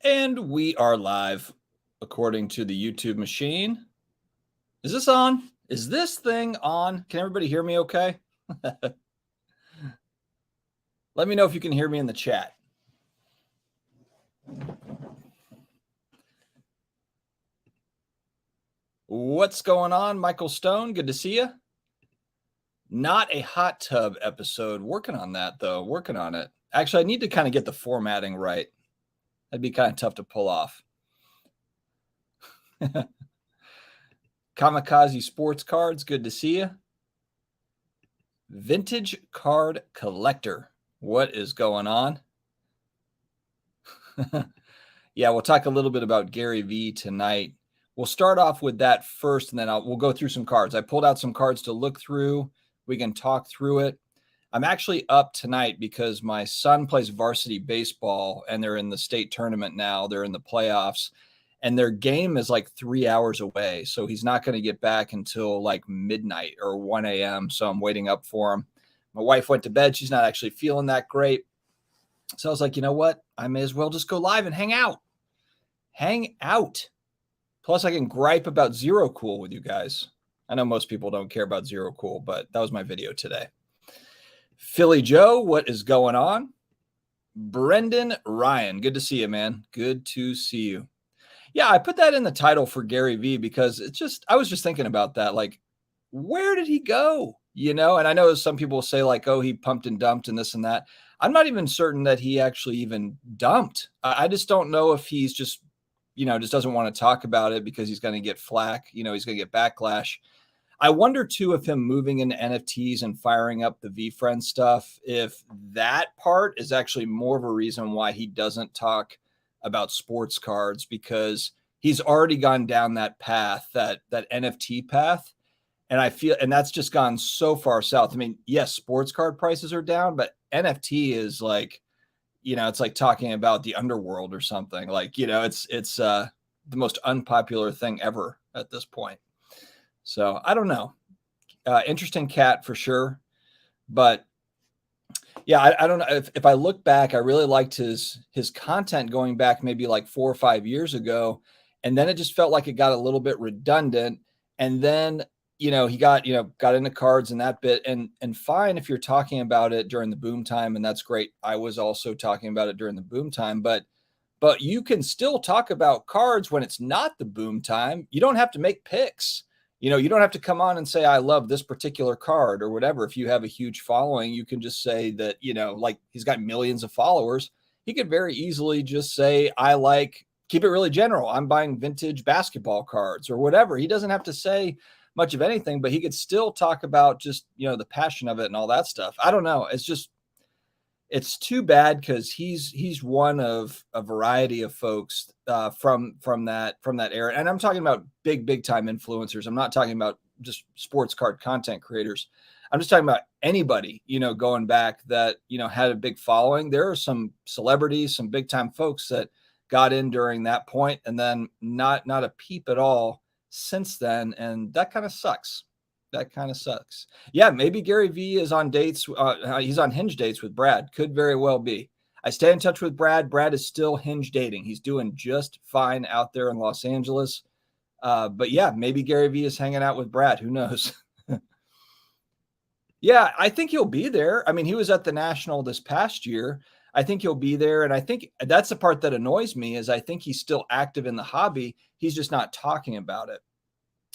And we are live, according to the YouTube machine. Is this on? Is this thing on? Can everybody hear me okay? Let me know if you can hear me in the chat. What's going on, Michael Stone? Good to see you. Not a hot tub episode. Working on that, though. Working on it. Actually, I need to kind of get the formatting right. That'd be kind of tough to pull off. Kamikaze Sports Cards. Good to see you. Vintage Card Collector. What is going on? Yeah, we'll talk a little bit about Gary Vee tonight. We'll start off with that first, and then we'll go through some cards. I pulled out some cards to look through. We can talk through it. I'm actually up tonight because my son plays varsity baseball, and they're in the state tournament now. They're in the playoffs, and their game is like 3 hours away. So he's not going to get back until like midnight or 1 a.m. So I'm waiting up for him. My wife went to bed. She's not actually feeling that great. So I was like, you know what? I may as well just go live and hang out. Hang out. Plus, I can gripe about Zero Cool with you guys. I know most people don't care about Zero Cool, but that was my video today. Philly Joe, what is going on? Brendan Ryan, good to see you, man. Good to see you. Yeah, I put that in the title for Gary Vee because it's just, I was just thinking about that. Like, where did he go? You know, and I know some people say like, oh, he pumped and dumped and this and that. I'm not even certain that he actually even dumped. I just don't know if he's just, just doesn't want to talk about it because he's going to get flack. He's going to get backlash. I wonder too, if him moving into NFTs and firing up the VFriend stuff, if that part is actually more of a reason why he doesn't talk about sports cards, because he's already gone down that path, that NFT path. And I feel, and that's just gone so far south. I mean, yes, sports card prices are down, but NFT is like, it's like talking about the underworld or something. Like, it's the most unpopular thing ever at this point. So I don't know. Interesting cat for sure. But yeah, I don't know. If I look back, I really liked his content going back maybe like 4 or 5 years ago. And then it just felt like it got a little bit redundant. And then, he got into cards and that bit, and fine if you're talking about it during the boom time, and that's great. I was also talking about it during the boom time, but you can still talk about cards when it's not the boom time. You don't have to make picks. You don't have to come on and say, I love this particular card or whatever. If you have a huge following, you can just say that, like he's got millions of followers. He could very easily just say, keep it really general. I'm buying vintage basketball cards or whatever. He doesn't have to say much of anything, but he could still talk about just, the passion of it and all that stuff. I don't know. It's too bad because he's one of a variety of folks from that era. And I'm talking about big time influencers. I'm not talking about just sports card content creators. I'm just talking about anybody, going back that, had a big following. There are some celebrities, some big time folks that got in during that point and then not a peep at all since then. And that kind of sucks. Yeah, maybe Gary Vee is on dates. He's on Hinge dates with Brad. Could very well be. I stay in touch with Brad. Brad is still Hinge dating. He's doing just fine out there in Los Angeles. But yeah, maybe Gary Vee is hanging out with Brad. Who knows? Yeah, I think he'll be there. I mean, he was at the National this past year. I think he'll be there. And I think that's the part that annoys me is I think he's still active in the hobby. He's just not talking about it.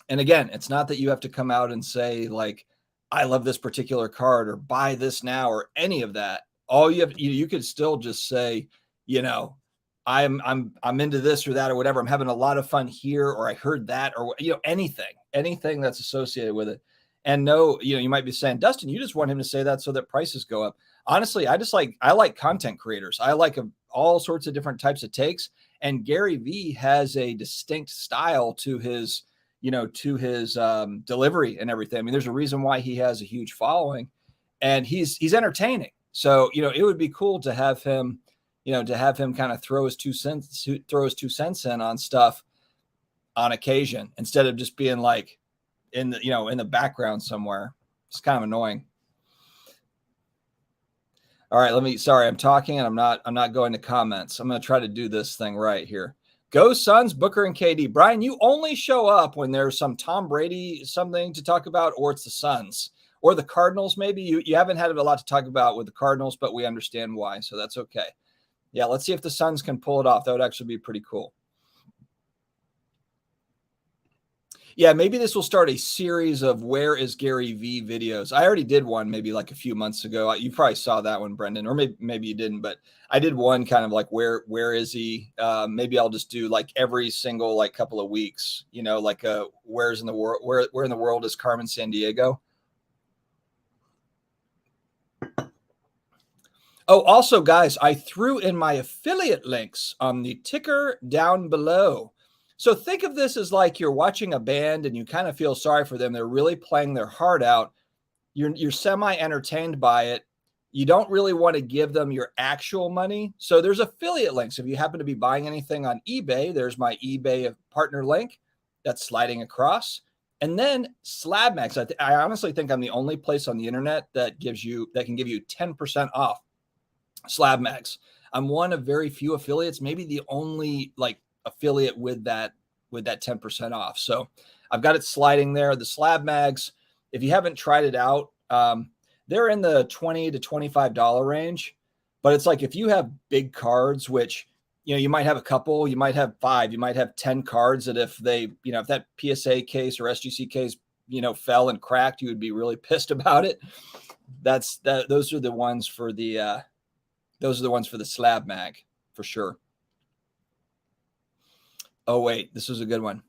And again, it's not that you have to come out and say like, I love this particular card or buy this now or any of that. All you could still just say, I'm into this or that or whatever. I'm having a lot of fun here, or I heard that, or anything that's associated with it. And no, you might be saying, Dustin, you just want him to say that so that prices go up. Honestly, I like content creators. I like all sorts of different types of takes. And Gary Vee has a distinct style to his delivery and everything. I mean, there's a reason why he has a huge following, and he's entertaining. So, it would be cool to have him, kind of throw his 2 cents in on stuff on occasion, instead of just being like in the background somewhere. It's kind of annoying. All right, sorry, I'm talking and I'm not going to comments. I'm going to try to do this thing right here. Go Suns, Booker and KD. Brian, you only show up when there's some Tom Brady something to talk about, or it's the Suns or the Cardinals. Maybe you haven't had a lot to talk about with the Cardinals, but we understand why. So that's okay. Yeah, let's see if the Suns can pull it off. That would actually be pretty cool. Yeah, maybe this will start a series of Where is Gary V videos. I already did one maybe like a few months ago. You probably saw that one, Brendan, or maybe you didn't, but I did one kind of like where is he? Maybe I'll just do like every single like couple of weeks, like where's in the world where in the world is Carmen Sandiego? Oh, also, guys, I threw in my affiliate links on the ticker down below. So think of this as like you're watching a band and you kind of feel sorry for them. They're really playing their heart out. You're semi-entertained by it. You don't really want to give them your actual money. So there's affiliate links. If you happen to be buying anything on eBay, there's my eBay partner link that's sliding across. And then SlabMags. I honestly think I'm the only place on the internet that can give you 10% off SlabMags. I'm one of very few affiliates, maybe the only like affiliate with that 10% off. So I've got it sliding there. The SlabMags, if you haven't tried it out, they're in the $20 to $25 range. But it's like if you have big cards, which you might have a couple, you might have 5, you might have 10 cards that if if that PSA case or SGC case, fell and cracked, you would be really pissed about it. Those are the ones for the Slab Mag for sure. Oh, wait, this was a good one.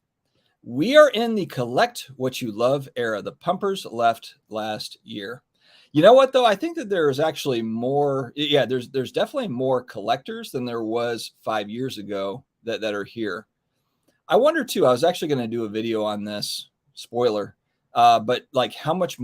We are in the collect what you love era. The pumpers left last year. You know what, though? I think that there is actually more. Yeah, there's definitely more collectors than there was 5 years ago that are here. I wonder, too, I was actually going to do a video on this. Spoiler. But like how much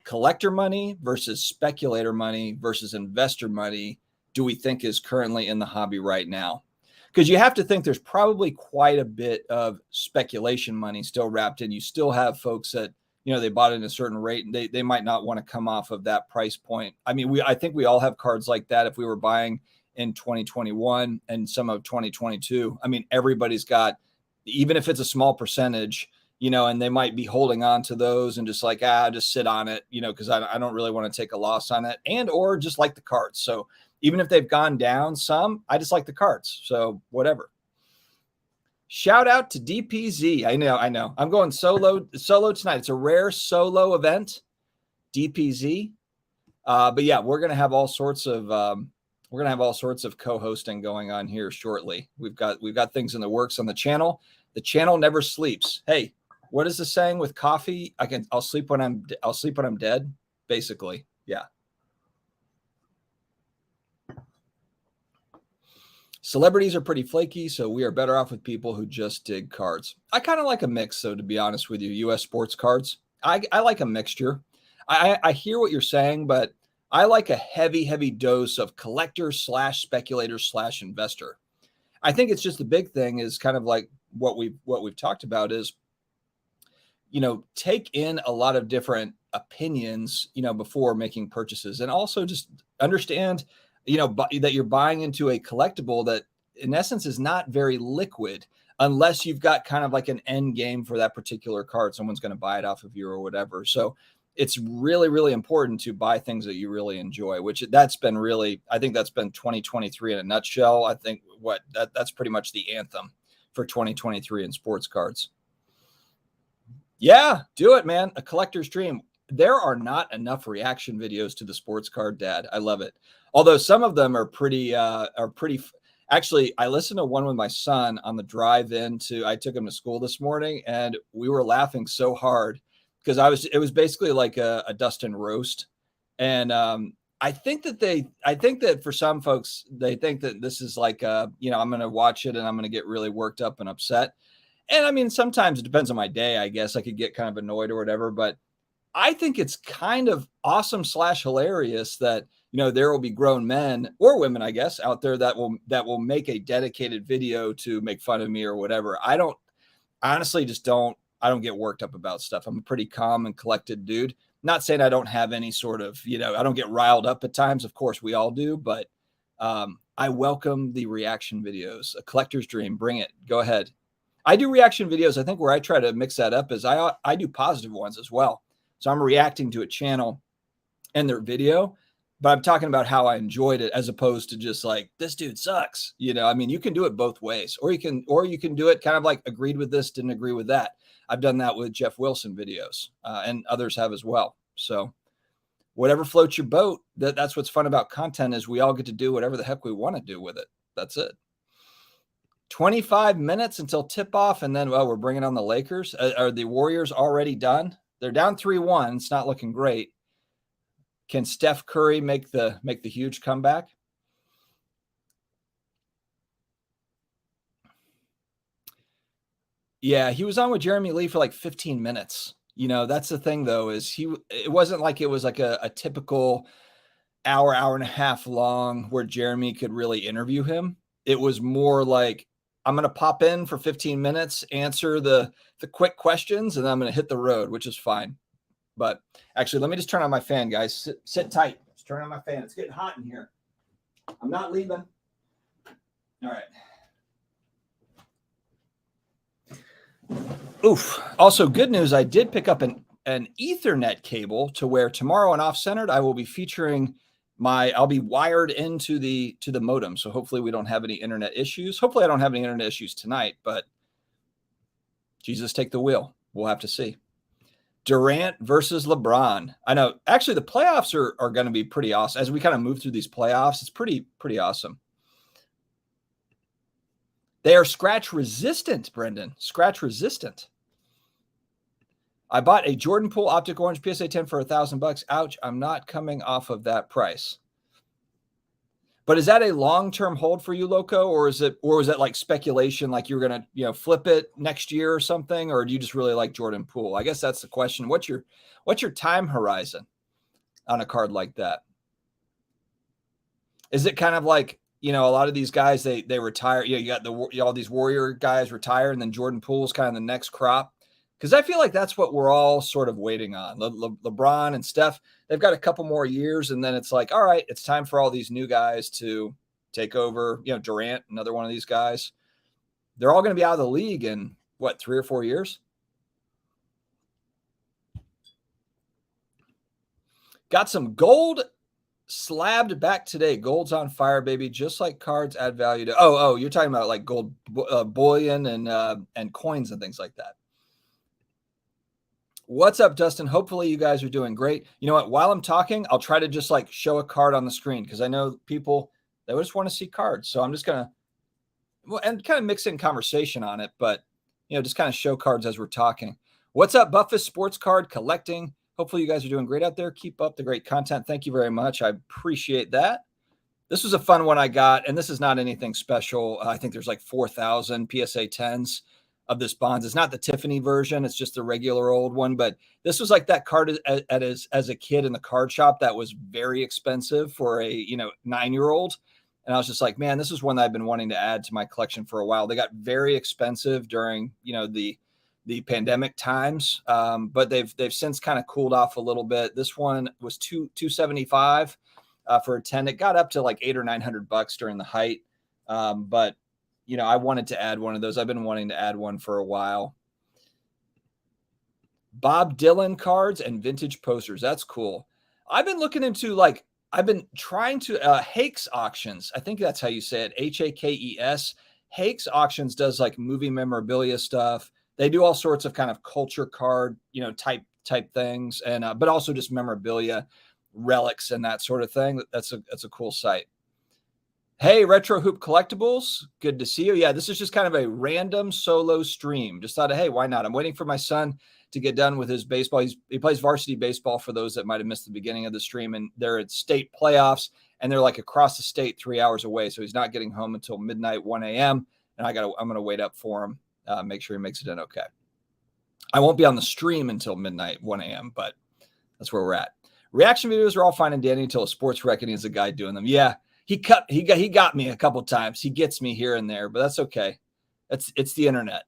collector money versus speculator money versus investor money do we think is currently in the hobby right now? Because you have to think there's probably quite a bit of speculation money still wrapped in. You still have folks that, they bought it at a certain rate and they might not want to come off of that price point. I mean, I think we all have cards like that. If we were buying in 2021 and some of 2022, I mean, everybody's got, even if it's a small percentage, and they might be holding on to those and just like, just sit on it, because I don't really want to take a loss on it, and or just like the cards. So even if they've gone down some, I just like the cards. So whatever. Shout out to DPZ. I know. I'm going solo tonight. It's a rare solo event, DPZ. But yeah, we're gonna have all sorts of co-hosting going on here shortly. We've got things in the works on the channel. The channel never sleeps. Hey, what is the saying with coffee? I'll sleep when I'm dead, basically. Yeah. Celebrities are pretty flaky, so we are better off with people who just dig cards. I kind of like a mix, though, to be honest with you. U.S. sports cards. I like a mixture. I hear what you're saying, but I like a heavy dose of collector / speculator / investor. I think it's just the big thing is kind of like what we've talked about is, take in a lot of different opinions, before making purchases, and also just understand, that you're buying into a collectible that in essence is not very liquid unless you've got kind of like an end game for that particular card. Someone's going to buy it off of you or whatever. So it's really, really important to buy things that you really enjoy, I think that's been 2023 in a nutshell. I think that's pretty much the anthem for 2023 in sports cards. Yeah, do it, man. A collector's dream. There are not enough reaction videos to the sports card dad. I love it. Although some of them are pretty. Actually, I listened to one with my son on the drive I took him to school this morning, and we were laughing so hard because it was basically like a Dustin roast. And I think that for some folks, they think that this is like, I'm going to watch it and I'm going to get really worked up and upset. And I mean, sometimes it depends on my day. I guess I could get kind of annoyed or whatever, but I think it's kind of awesome / hilarious that, there will be grown men or women, I guess, out there that will make a dedicated video to make fun of me or whatever. I don't get worked up about stuff. I'm a pretty calm and collected dude. Not saying I don't have any sort of, I don't get riled up at times. Of course, we all do, but I welcome the reaction videos. A collector's dream. Bring it. Go ahead. I do reaction videos. I think where I try to mix that up is I do positive ones as well. So I'm reacting to a channel and their video, but I'm talking about how I enjoyed it as opposed to just like, this dude sucks. I mean, you can do it both ways, or you can do it kind of like agreed with this, didn't agree with that. I've done that with Jeff Wilson videos, and others have as well. So whatever floats your boat, that's what's fun about content is we all get to do whatever the heck we want to do with it. That's it. 25 minutes until tip off. And then, we're bringing on the Lakers. Are the Warriors already done? They're down 3-1. It's not looking great. Can Steph Curry make the huge comeback? Yeah, he was on with Jeremy Lee for like 15 minutes. That's the thing though, is it wasn't like it was like a typical hour and a half long where Jeremy could really interview him. It was more like, I'm going to pop in for 15 minutes, answer the quick questions, and then I'm going to hit the road, which is fine. But actually, let me just turn on my fan, guys. Sit tight. Let's turn on my fan. It's getting hot in here. I'm not leaving. All right. Oof. Also, good news. I did pick up an Ethernet cable to where tomorrow on Off Centered, I will be featuring I'll be wired into the modem. So hopefully we don't have any internet issues. Hopefully I don't have any internet issues tonight, but Jesus take the wheel. We'll have to see. Durant versus LeBron. I know actually the playoffs are going to be pretty awesome. As we kind of move through these playoffs, it's pretty awesome. They are scratch resistant, Brendan. Scratch resistant. I bought a Jordan Poole Optic Orange PSA 10 for $1,000. Ouch, I'm not coming off of that price. But is that a long-term hold for you, Loco, or is it like speculation, like you're gonna flip it next year or something, or do you just really like Jordan Poole? I guess that's the question. What's your time horizon on a card like that? Is it kind of like a lot of these guys they retire? You got all these Warrior guys retire, and then Jordan Poole's kind of the next crop. Because I feel like that's what we're all sort of waiting on. LeBron and Steph, they've got a couple more years, and then it's like, all right, it's time for all these new guys to take over. Durant, another one of these guys. They're all going to be out of the league in, 3 or 4 years? Got some gold slabbed back today. Gold's on fire, baby. Just like cards add value to. Oh, you're talking about like gold bullion and coins and things like that. What's up, Dustin? Hopefully you guys are doing great. You know what? While I'm talking, I'll try to just like show a card on the screen because I know people, they just want to see cards. So I'm just going to, and kind of mix in conversation on it, but, just kind of show cards as we're talking. What's up, Buffett Sports Card Collecting? Hopefully you guys are doing great out there. Keep up the great content. Thank you very much. I appreciate that. This was a fun one I got, and this is not anything special. I think there's like 4,000 PSA 10s. Of this Bonds. It's not the Tiffany version. It's just the regular old one. But this was like that card as a kid in the card shop that was very expensive for a 9-year-old. And I was just like, man, this is one that I've been wanting to add to my collection for a while. They got very expensive during the pandemic times, but they've since kind of cooled off a little bit. This one was $275 for a 10. It got up to like $800 or $900 during the height, but I wanted to add one of those. I've been wanting to add one for a while. Bob Dylan cards and vintage posters. That's cool. I've been looking into I've been trying to Hakes Auctions. I think that's how you say it. Hakes. Hakes Auctions does like movie memorabilia stuff. They do all sorts of kind of culture card, type things, and but also just memorabilia, relics, and that sort of thing. That's a cool site. Hey, Retro Hoop Collectibles. Good to see you. Yeah, this is just kind of a random solo stream. Just thought, hey, why not? I'm waiting for my son to get done with his baseball. He plays varsity baseball for those that might have missed the beginning of the stream. And they're at state playoffs, and they're like across the state 3 hours away. So he's not getting home until midnight, 1 a.m. And I'm going to wait up for him, make sure he makes it in okay. I won't be on the stream until midnight, 1 a.m., but that's where we're at. Reaction videos are all fine and dandy until a sports reckoning is the guy doing them. Yeah. He got me a couple times. He gets me here and there, but that's okay. It's the internet,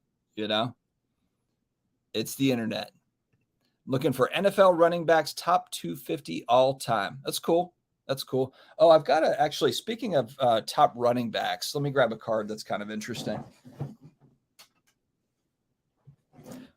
It's the internet. Looking for NFL running backs, top 250 all time. That's cool. That's cool. Oh, I've got to actually, speaking of top running backs, let me grab a card that's kind of interesting.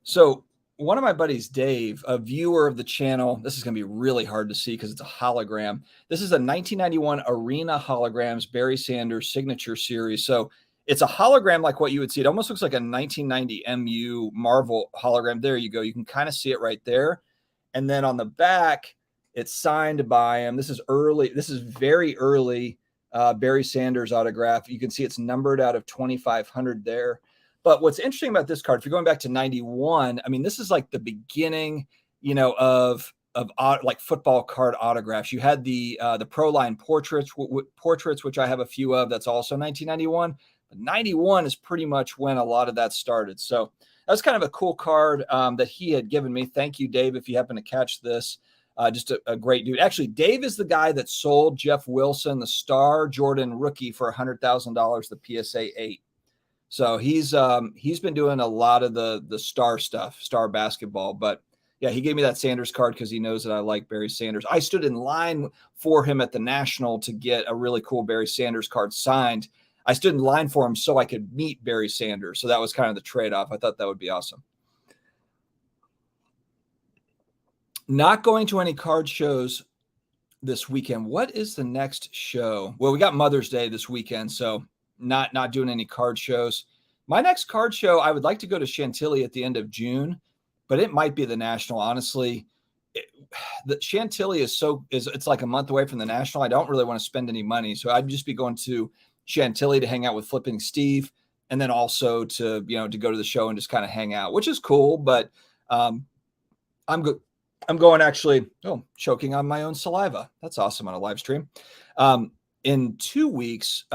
So one of my buddies, Dave, a viewer of the channel, this is going to be really hard to see because it's a hologram. This is a 1991 Arena Holograms Barry Sanders signature series. So it's a hologram like what you would see. It almost looks like a 1990 MU Marvel hologram. There you go. You can kind of see it right there. And then on the back, it's signed by him. This is early. This is very early Barry Sanders autograph. You can see it's numbered out of 2,500 there. But what's interesting about this card, if you're going back to 91, I mean, this is like the beginning, of like football card autographs. You had the Pro Line portraits, which I have a few of. That's also 1991. But 91 is pretty much when a lot of that started. So that's kind of a cool card that he had given me. Thank you, Dave, if you happen to catch this. Just a great dude. Actually, Dave is the guy that sold Jeff Wilson, the Star Jordan rookie, for $100,000, the PSA 8. So he's been doing a lot of the star stuff, star basketball. But yeah, he gave me that Sanders card because he knows that I like Barry Sanders. I stood in line for him at the National to get a really cool Barry Sanders card signed. I stood in line for him so I could meet Barry Sanders. So that was kind of the trade-off. I thought that would be awesome. Not going to any card shows this weekend. What is the next show? Well, we got Mother's Day this weekend, so not doing any card shows. My next card show, I would like to go to Chantilly at the end of June, but it might be the National. Honestly, the Chantilly it's like a month away from the National. I don't really want to spend any money, so I'd just be going to Chantilly to hang out with Flipping Steve, and then also to to go to the show and just kind of hang out, which is cool. But I'm going actually. Oh, choking on my own saliva. That's awesome on a live stream. In 2 weeks.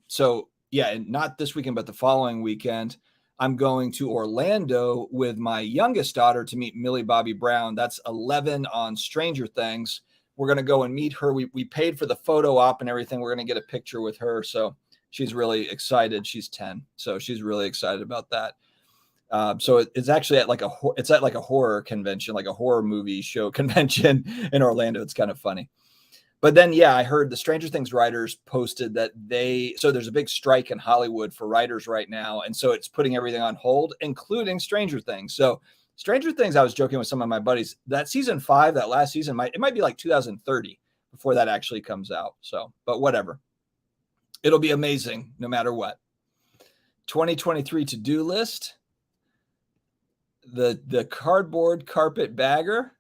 So yeah, not this weekend, but the following weekend, I'm going to Orlando with my youngest daughter to meet Millie Bobby Brown. That's 11 on Stranger Things. We're going to go and meet her. We paid for the photo op and everything. We're going to get a picture with her. So she's really excited. She's 10. So she's really excited about that. So it's actually at like a horror convention, like a horror movie show convention in Orlando. It's kind of funny. But then, yeah, I heard the Stranger Things writers posted that so there's a big strike in Hollywood for writers right now. And so it's putting everything on hold, including Stranger Things. So Stranger Things, I was joking with some of my buddies, that season 5, that last season, it might be like 2030 before that actually comes out. So, but whatever. It'll be amazing no matter what. 2023 to-do list. The cardboard carpet bagger.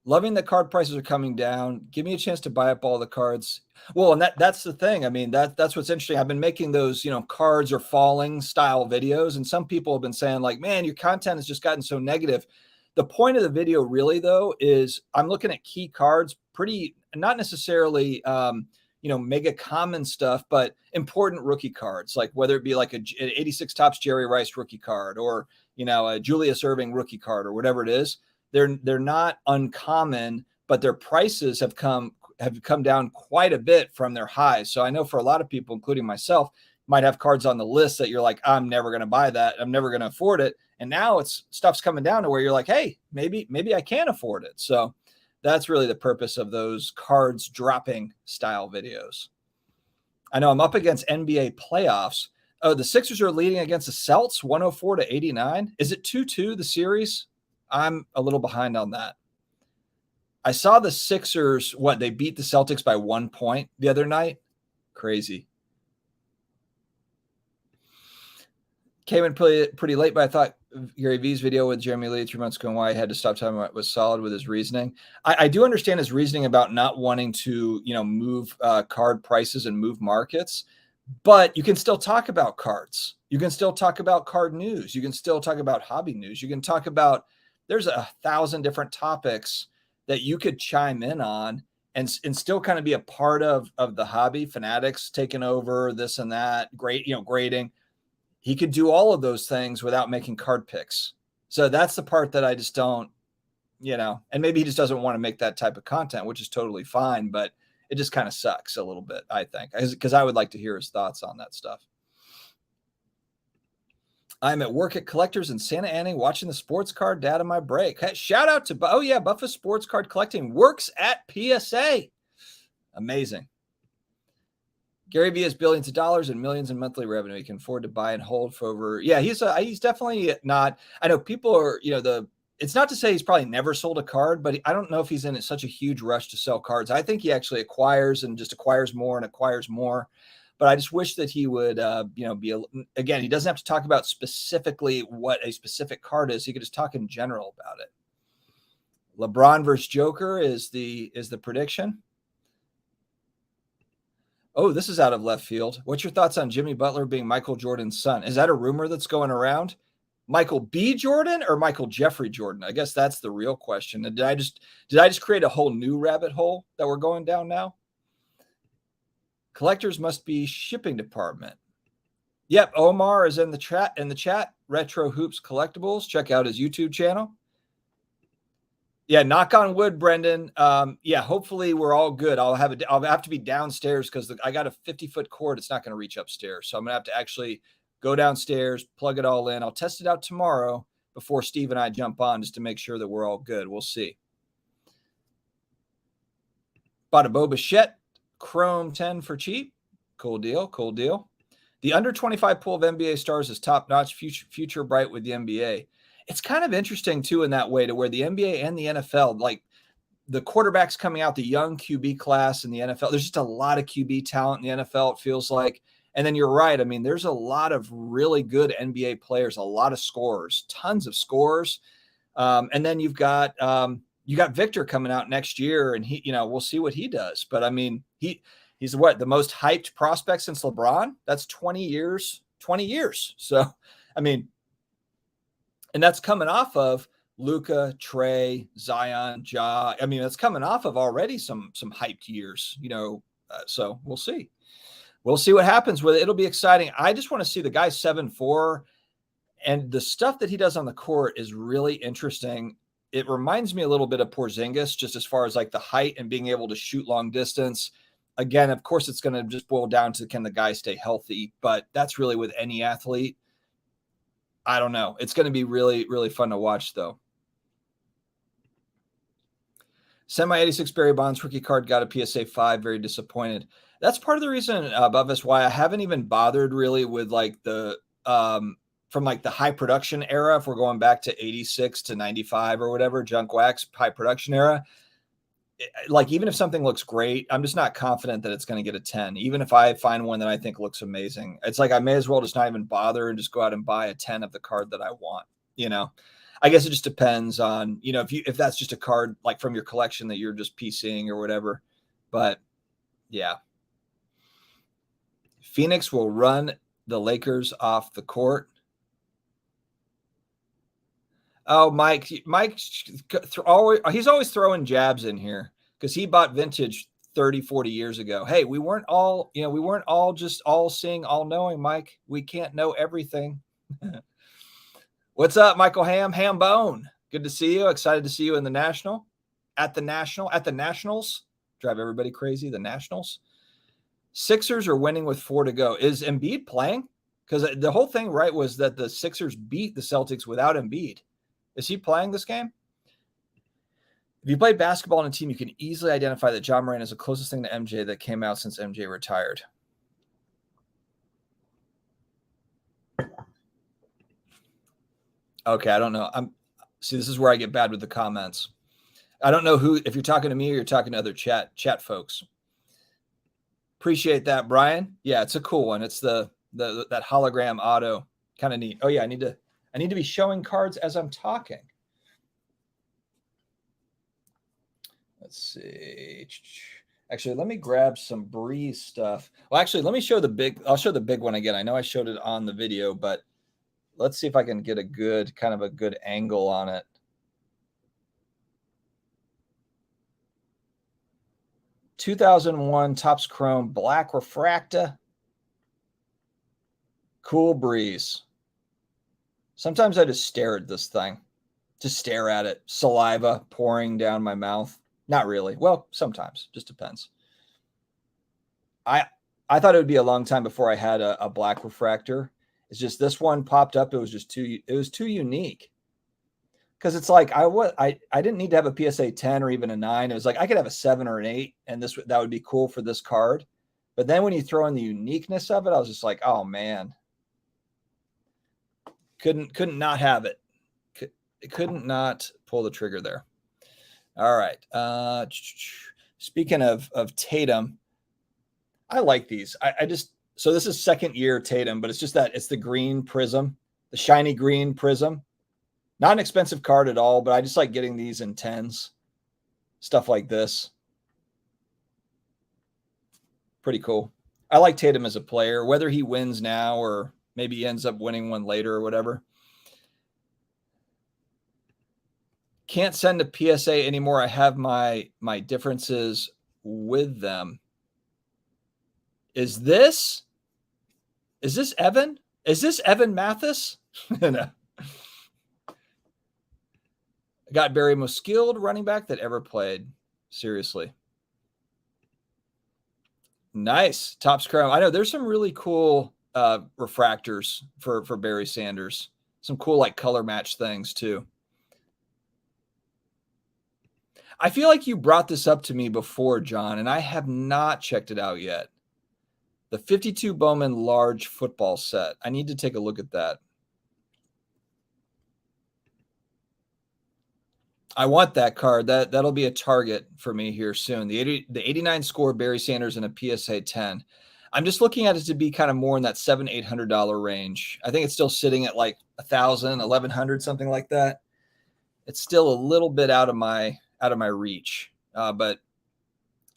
Loving that card prices are coming down. Give me a chance to buy up all the cards. Well, and that's the thing. I mean, that's what's interesting. I've been making those, cards are falling style videos. And some people have been saying like, man, your content has just gotten so negative. The point of the video really, though, is I'm looking at key cards, pretty, not necessarily, mega common stuff, but important rookie cards, like whether it be like an 86 Topps Jerry Rice rookie card or, a Julius Erving rookie card or whatever it is. They're not uncommon, but their prices have come down quite a bit from their highs. So I know for a lot of people, including myself, might have cards on the list that you're like, I'm never going to buy that. I'm never going to afford it. And now stuff's coming down to where you're like, hey, maybe I can afford it. So that's really the purpose of those cards dropping style videos. I know I'm up against NBA playoffs. Oh, the Sixers are leading against the Celtics 104-89. Is it 2-2 the series? I'm a little behind on that. I saw the Sixers, they beat the Celtics by 1 point the other night. Crazy. Came in pretty late, but I thought Gary V's video with Jeremy Lee 3 months ago and why I had to stop talking about it was solid with his reasoning. I do understand his reasoning about not wanting to, move card prices and move markets, but you can still talk about cards. You can still talk about card news. You can still talk about hobby news. You can talk about, there's 1,000 different topics that you could chime in on and still kind of be a part of the hobby. Fanatics taking over this and that, grading. He could do all of those things without making card picks. So that's the part that I just don't, and maybe he just doesn't want to make that type of content, which is totally fine, but it just kind of sucks a little bit, I think, because I would like to hear his thoughts on that stuff. I'm at work at Collectors in Santa Ana watching the sports card dad on my break. Hey, shout out to, oh yeah, Buffa Sports Card Collecting works at PSA. Amazing. Gary Vee has billions of dollars and millions in monthly revenue. He can afford to buy and hold for over. Yeah, he's definitely not. I know people are, it's not to say he's probably never sold a card, but I don't know if he's in such a huge rush to sell cards. I think he actually acquires and just acquires more and acquires more. But I just wish that he would, again, he doesn't have to talk about specifically what a specific card is. He could just talk in general about it. LeBron versus Joker is the prediction. Oh, this is out of left field. What's your thoughts on Jimmy Butler being Michael Jordan's son? Is that a rumor that's going around? Michael B. Jordan or Michael Jeffrey Jordan? I guess that's the real question. And did I just create a whole new rabbit hole that we're going down now? Collectors must be shipping department. Yep, Omar is in the chat. Retro Hoops Collectibles. Check out his YouTube channel. Yeah, knock on wood, Brendan. Yeah, hopefully we're all good. I'll have to be downstairs because I got a 50-foot cord. It's not going to reach upstairs. So I'm going to have to actually go downstairs, plug it all in. I'll test it out tomorrow before Steve and I jump on just to make sure that we're all good. We'll see. Bought a Bo Bichette Chrome 10 for cheap. Cool deal. Cool deal. The under 25 pool of NBA stars is top notch, future bright with the NBA. It's kind of interesting too in that way to where the NBA and the NFL, like the quarterbacks coming out, the young QB class in the NFL, there's just a lot of QB talent in the NFL, it feels like. And then you're right. I mean, there's a lot of really good NBA players, a lot of scorers, tons of scorers. And then you've got Victor coming out next year, and he, we'll see what he does. But I mean, he's what, the most hyped prospect since LeBron? That's 20 years. So, I mean, and that's coming off of Luka, Trey, Zion, Ja. I mean, that's coming off of already some hyped years, so we'll see. We'll see what happens with it. It'll be exciting. I just want to see the guy 7'4", and the stuff that he does on the court is really interesting. It reminds me a little bit of Porzingis, just as far as like the height and being able to shoot long distance. Again, of course, it's going to just boil down to can the guy stay healthy, but that's really with any athlete. I don't know. It's going to be really, really fun to watch, though. Semi 86 Barry Bonds rookie card got a PSA 5. Very disappointed. That's part of the reason above us why I haven't even bothered really with like the from like the high production era. If we're going back to 86 to 95 or whatever, junk wax high production era. Like even if something looks great, I'm just not confident that it's going to get a 10. Even if I find one that I think looks amazing, it's like I may as well just not even bother and just go out and buy a 10 of the card that I want. I guess it just depends on if that's just a card like from your collection that you're just PCing or whatever. But yeah, Phoenix will run the Lakers off the court. Oh, Mike, he's always throwing jabs in here because he bought vintage 30, 40 years ago. Hey, we weren't all just all seeing, all knowing, Mike. We can't know everything. What's up, Michael Ham Bone? Good to see you. Excited to see you in the National. At the Nationals. Drive everybody crazy, the Nationals. Sixers are winning with 4 to go. Is Embiid playing? Because the whole thing, right, was that the Sixers beat the Celtics without Embiid. Is he playing this game? If you play basketball on a team, you can easily identify that John Moran is the closest thing to MJ that came out since MJ retired. Okay, I don't know. This is where I get bad with the comments. I don't know if you're talking to me or you're talking to other chat folks. Appreciate that, Brian. Yeah, it's a cool one. It's that hologram auto, kind of neat. Oh yeah, I need to be showing cards as I'm talking. Let's see. Actually, let me grab some Breeze stuff. Well, actually, let me show I'll show the big one again. I know I showed it on the video, but let's see if I can get a good angle on it. (2001) Topps Chrome Black Refractor. Cool Breeze. Sometimes I just stare at this thing. Just stare at it. Saliva pouring down my mouth. Not really. Well, sometimes. Just depends. I thought it would be a long time before I had a black refractor. It's just this one popped up. It was too unique. Because it's like I didn't need to have a PSA 10 or even a 9. It was like I could have a 7 or an 8, and that would be cool for this card. But then when you throw in the uniqueness of it, I was just like, oh man, couldn't not have it. Couldn't not pull the trigger there. All right. Speaking of Tatum, I like these. So this is second year Tatum, but it's just that it's the green prism, the shiny green prism. Not an expensive card at all, but I just like getting these in 10s. Stuff like this. Pretty cool. I like Tatum as a player, whether he wins now or maybe he ends up winning one later or whatever. Can't send a PSA anymore. I have my differences with them. Is this Evan? Is this Evan Mathis? No. Got Barry, most skilled running back that ever played. Seriously. Nice. Topps Chrome. I know there's some really cool refractors for Barry Sanders. Some cool like color match things too. I feel like you brought this up to me before, John, and I have not checked it out yet. The 52 Bowman large football set. I need to take a look at that. I want that card. That'll be a target for me here soon. The 89 score Barry Sanders and a PSA 10. I'm just looking at it to be kind of more in that $700-800 range. I think it's still sitting at like $1,000, $1,100, something like that. It's still a little bit out of my reach, but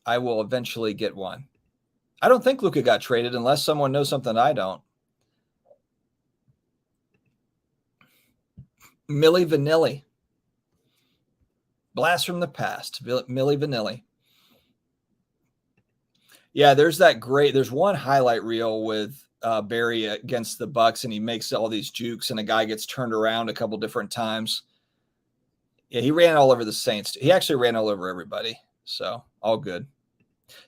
I will eventually get one. I don't think Luka got traded unless someone knows something I don't. Milli Vanilli. Blast from the past. Milli Vanilli. Yeah, there's one highlight reel with Barry against the Bucks, and he makes all these jukes, and a guy gets turned around a couple different times. Yeah, he ran all over the Saints. He actually ran all over everybody. So all good.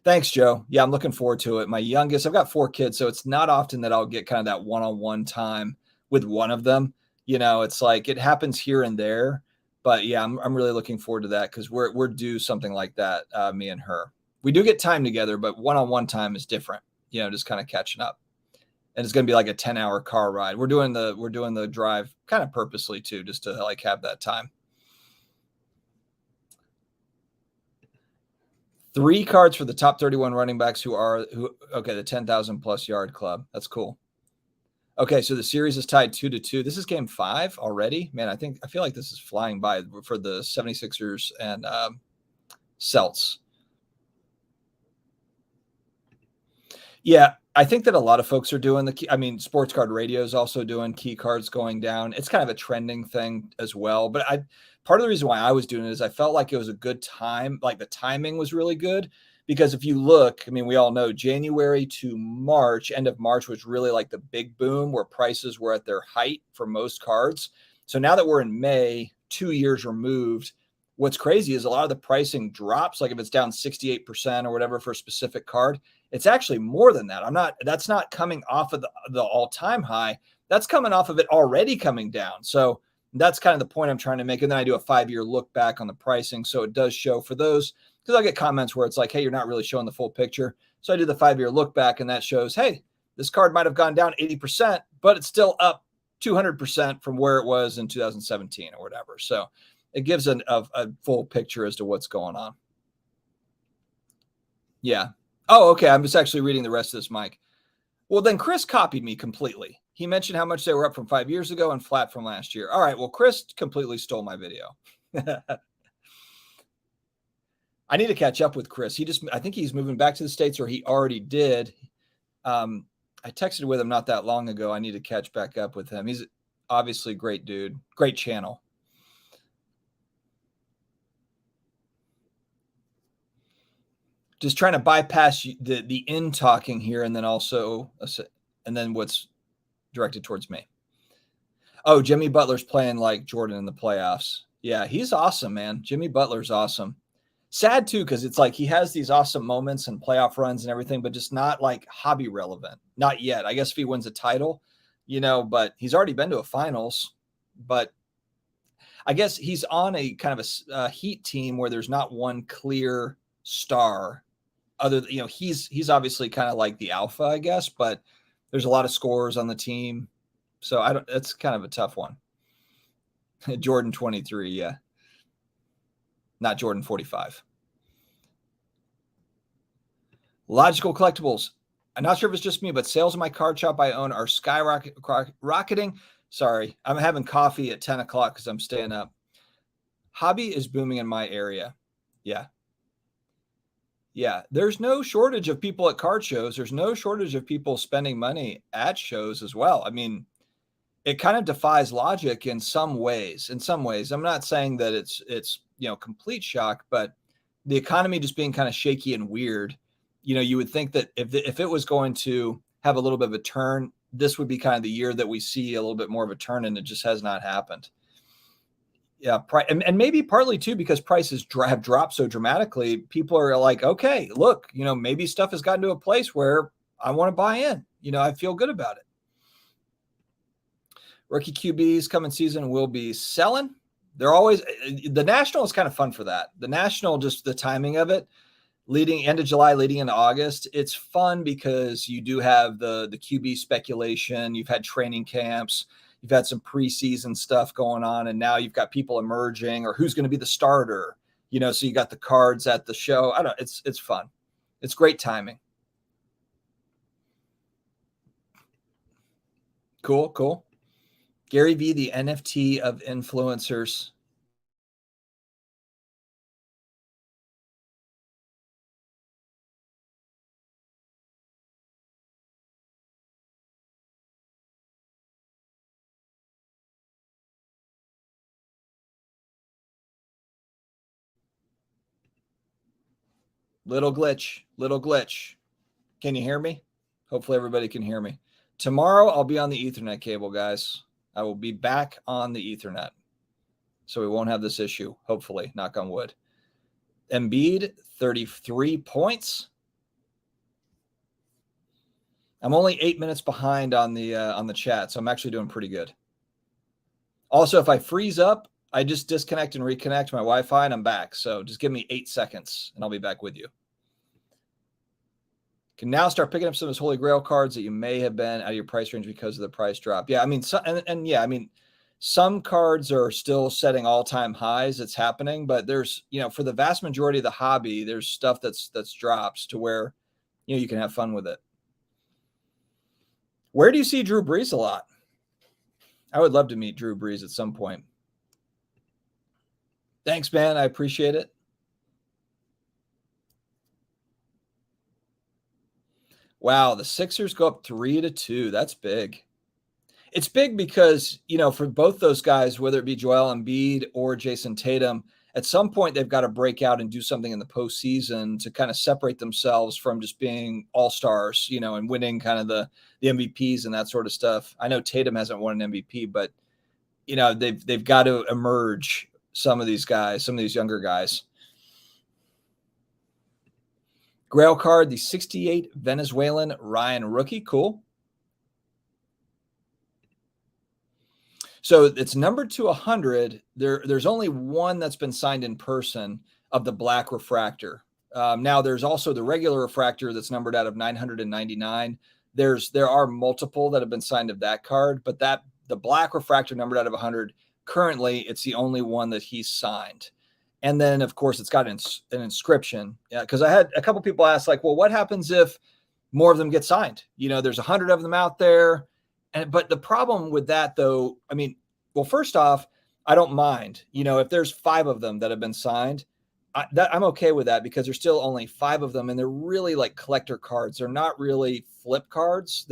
Thanks, Joe. Yeah, I'm looking forward to it. My youngest, I've got 4 kids, so it's not often that I'll get kind of that one-on-one time with one of them. It's like it happens here and there. But yeah, I'm really looking forward to that because we're due something like that, me and her. We do get time together, but one-on-one time is different, just kind of catching up. And it's going to be like a 10-hour car ride. We're doing the drive kind of purposely too, just to like have that time. 3 cards for the top 31 running backs okay, the 10,000 plus yard club. That's cool. Okay, so the series is tied 2-2. This is game 5 already. Man, I feel like this is flying by for the 76ers and Celts. Yeah, I think that a lot of folks are doing Sports Card Radio is also doing key cards going down. It's kind of a trending thing as well. But part of the reason why I was doing it is I felt like it was a good time. Like the timing was really good. Because if you look, we all know January to March, end of March was really like the big boom where prices were at their height for most cards. So now that we're in May, 2 years removed, what's crazy is a lot of the pricing drops. Like if it's down 68% or whatever for a specific card, it's actually more than that. That's not coming off of the all-time high. That's coming off of it already coming down. So that's kind of the point I'm trying to make. And then I do a 5-year look back on the pricing. So it does show for those. Because I'll get comments where it's like, hey, you're not really showing the full picture. So I do the 5-year look back, and that shows, hey, this card might have gone down 80%, but it's still up 200% from where it was in 2017 or whatever. So it gives a full picture as to what's going on. Yeah. Oh, okay. I'm just actually reading the rest of this, Mike. Well, then Chris copied me completely. He mentioned how much they were up from 5 years ago and flat from last year. All right. Well, Chris completely stole my video. I need to catch up with Chris. I think he's moving back to the States, or he already did. I texted with him not that long ago. I need to catch back up with him. He's obviously a great dude, great channel. Just trying to bypass the in talking here, and then what's directed towards me. Oh, Jimmy Butler's playing like Jordan in the playoffs. Yeah, he's awesome, man. Jimmy Butler's awesome. Sad too, because it's like he has these awesome moments and playoff runs and everything, but just not like hobby relevant. Not yet. I guess if he wins a title, but he's already been to a finals. But I guess he's on a kind of a Heat team where there's not one clear star. He's obviously kind of like the alpha, I guess, but there's a lot of scorers on the team. So it's kind of a tough one. Jordan 23, yeah. Not Jordan 45. Logical Collectibles. I'm not sure if it's just me, but sales in my card shop I own are skyrocketing. Sorry, I'm having coffee at 10 o'clock because I'm staying up. Hobby is booming in my area. Yeah. Yeah. There's no shortage of people at card shows. There's no shortage of people spending money at shows as well. I mean, it kind of defies logic in some ways. I'm not saying that it's complete shock, but the economy just being kind of shaky and weird, you would think that if it was going to have a little bit of a turn, this would be kind of the year that we see a little bit more of a turn, and it just has not happened. Yeah, and maybe partly too because prices have dropped so dramatically. People are like, okay, look, maybe stuff has gotten to a place where I want to buy in. I feel good about it. Rookie QBs coming season will be selling. They're always the National is kind of fun for that. The National, just the timing of it, leading end of July, leading into August. It's fun because you do have the QB speculation. You've had training camps. You've had some preseason stuff going on, and now you've got people emerging or who's going to be the starter. So you got the cards at the show. It's fun. It's great timing. Cool. Gary V, the NFT of influencers. Little glitch. Can you hear me? Hopefully everybody can hear me. Tomorrow I'll be on the Ethernet cable, guys. I will be back on the Ethernet. So we won't have this issue, hopefully, knock on wood. Embiid, 33 points. I'm only 8 minutes behind on the chat, so I'm actually doing pretty good. Also, if I freeze up, I just disconnect and reconnect my Wi-Fi, and I'm back. So just give me 8 seconds, and I'll be back with you. Can now start picking up some of those Holy Grail cards that you may have been out of your price range because of the price drop. Yeah, I mean, some cards are still setting all-time highs. It's happening, but there's, for the vast majority of the hobby, there's stuff that's drops to where, you can have fun with it. Where do you see Drew Brees a lot? I would love to meet Drew Brees at some point. Thanks, man. I appreciate it. Wow, the Sixers go up 3-2. That's big. It's big because, for both those guys, whether it be Joel Embiid or Jason Tatum, at some point they've got to break out and do something in the postseason to kind of separate themselves from just being all-stars, and winning kind of the MVPs and that sort of stuff. I know Tatum hasn't won an MVP, but, they've got to emerge, some of these guys, some of these younger guys. Grail card, the 68 Venezuelan Ryan rookie. Cool. So it's numbered to 100. There's only one that's been signed in person of the black refractor. Now there's also the regular refractor that's numbered out of 999. There are multiple that have been signed of that card, but the black refractor numbered out of 100, currently it's the only one that he's signed. And then, of course, it's got an inscription. Yeah, because I had a couple people ask, like, well, what happens if more of them get signed? There's 100 of them out there. But the problem with that, though, I mean, well, first off, I don't mind. If there's 5 of them that have been signed, I'm okay with that because there's still only 5 of them, and they're really like collector cards. They're not really flip cards.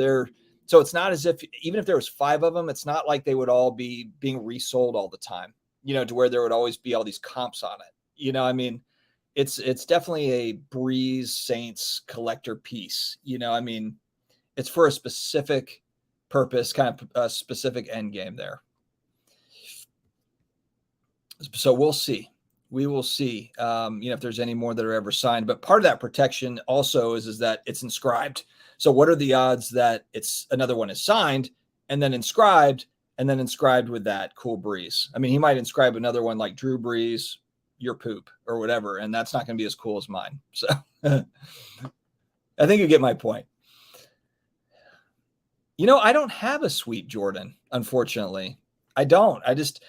So it's not as if, even if there was 5 of them, it's not like they would all be being resold all the time, to where there would always be all these comps on it. I mean, it's definitely a Breeze Saints collector piece. I mean, it's for a specific purpose, kind of a specific end game there. So we'll see. We will see, if there's any more that are ever signed. But part of that protection also is that it's inscribed. So what are the odds that another one is signed and then inscribed, with that cool Breeze. I mean, he might inscribe another one like Drew Brees, your poop or whatever, and that's not going to be as cool as mine. So I think you get my point. I don't have a sweet Jordan, unfortunately. I don't. I just,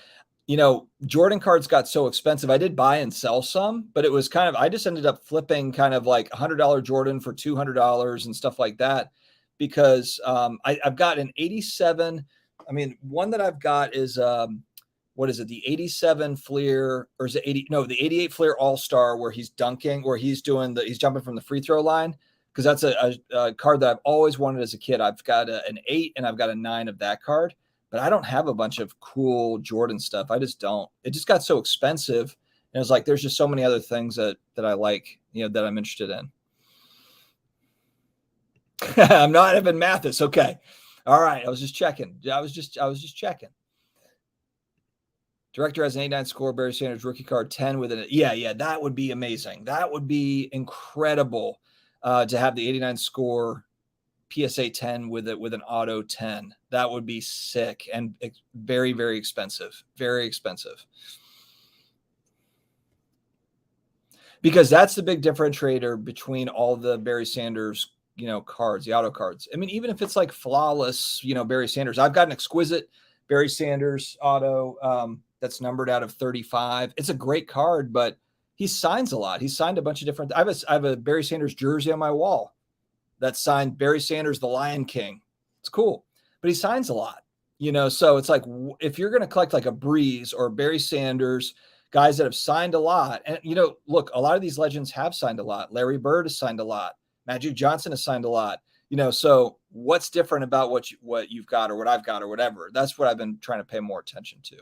Jordan cards got so expensive. I did buy and sell some, but it was kind of, I just ended up flipping kind of like $100 Jordan for $200 and stuff like that, because I've got an 87. I mean, one that I've got is, what is it? The 87 Fleer, or is it 80? No, the 88 Fleer All-Star, where he's dunking, where he's jumping from the free throw line. Because that's a card that I've always wanted as a kid. I've got an 8 and I've got a 9 of that card, but I don't have a bunch of cool Jordan stuff. I just don't. It just got so expensive. And it's like, there's just so many other things that I like, that I'm interested in. I'm not Evan Mathis. Okay. All right. I was just checking. I was just checking. Director has an 89 score, Barry Sanders rookie card 10 with an, yeah, that would be amazing. That would be incredible. To have the 89 score PSA 10 with an auto 10. That would be sick and very, very expensive. Very expensive. Because that's the big differentiator between all the Barry Sanders, cards, the auto cards. I mean, even if it's like flawless, Barry Sanders, I've got an exquisite Barry Sanders auto that's numbered out of 35. It's a great card, but he signs a lot. He's signed a bunch of different. I have a Barry Sanders jersey on my wall that's signed Barry Sanders, the Lion King. It's cool, but he signs a lot, So it's like, if you're going to collect like a Breeze or Barry Sanders, guys that have signed a lot, and look, a lot of these legends have signed a lot. Larry Bird has signed a lot. Magic Johnson has signed a lot. So what's different about what you've got or what I've got or whatever? That's what I've been trying to pay more attention to.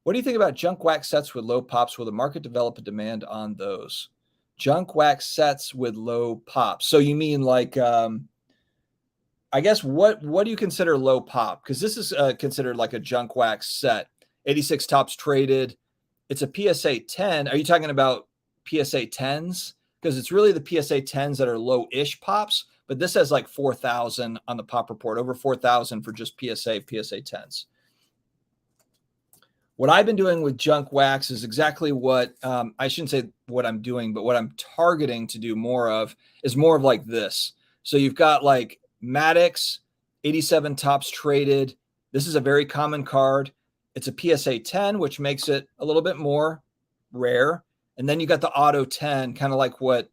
What do you think about junk wax sets with low pops? Will the market develop a demand on those? Junk wax sets with low pops. So you mean like, I guess, what do you consider low pop? Because this is considered like a junk wax set. 86 tops traded. It's a PSA 10. Are you talking about PSA 10s? Because it's really the PSA 10s that are low-ish pops, but this has like 4,000 on the pop report, over 4,000 for just PSA 10s. What I've been doing with junk wax is exactly what, I shouldn't say what I'm doing, but what I'm targeting to do more of is more of like this. So you've got like Maddox, 87 tops traded. This is a very common card. It's a PSA 10, which makes it a little bit more rare. And then you got the auto 10, kind of like what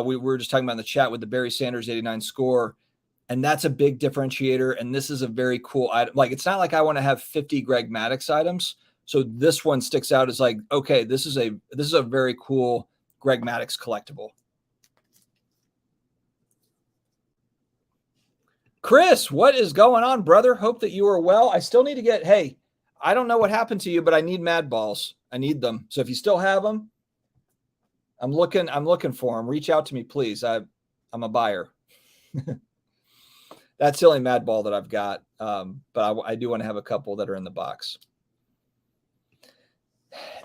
we were just talking about in the chat with the Barry Sanders 89 score. And that's a big differentiator. And this is a very cool item. Like, it's not like I want to have 50 Greg Maddox items. So this one sticks out as like, okay, this is a very cool Greg Maddox collectible. Chris, what is going on, brother? Hope that you are well. I still need to get, hey, I don't know what happened to you, but I need Mad Balls. I need them. So if you still have them, I'm looking for them. Reach out to me, please. I'm a buyer. That's the only Mad Ball that I've got. But I do want to have a couple that are in the box.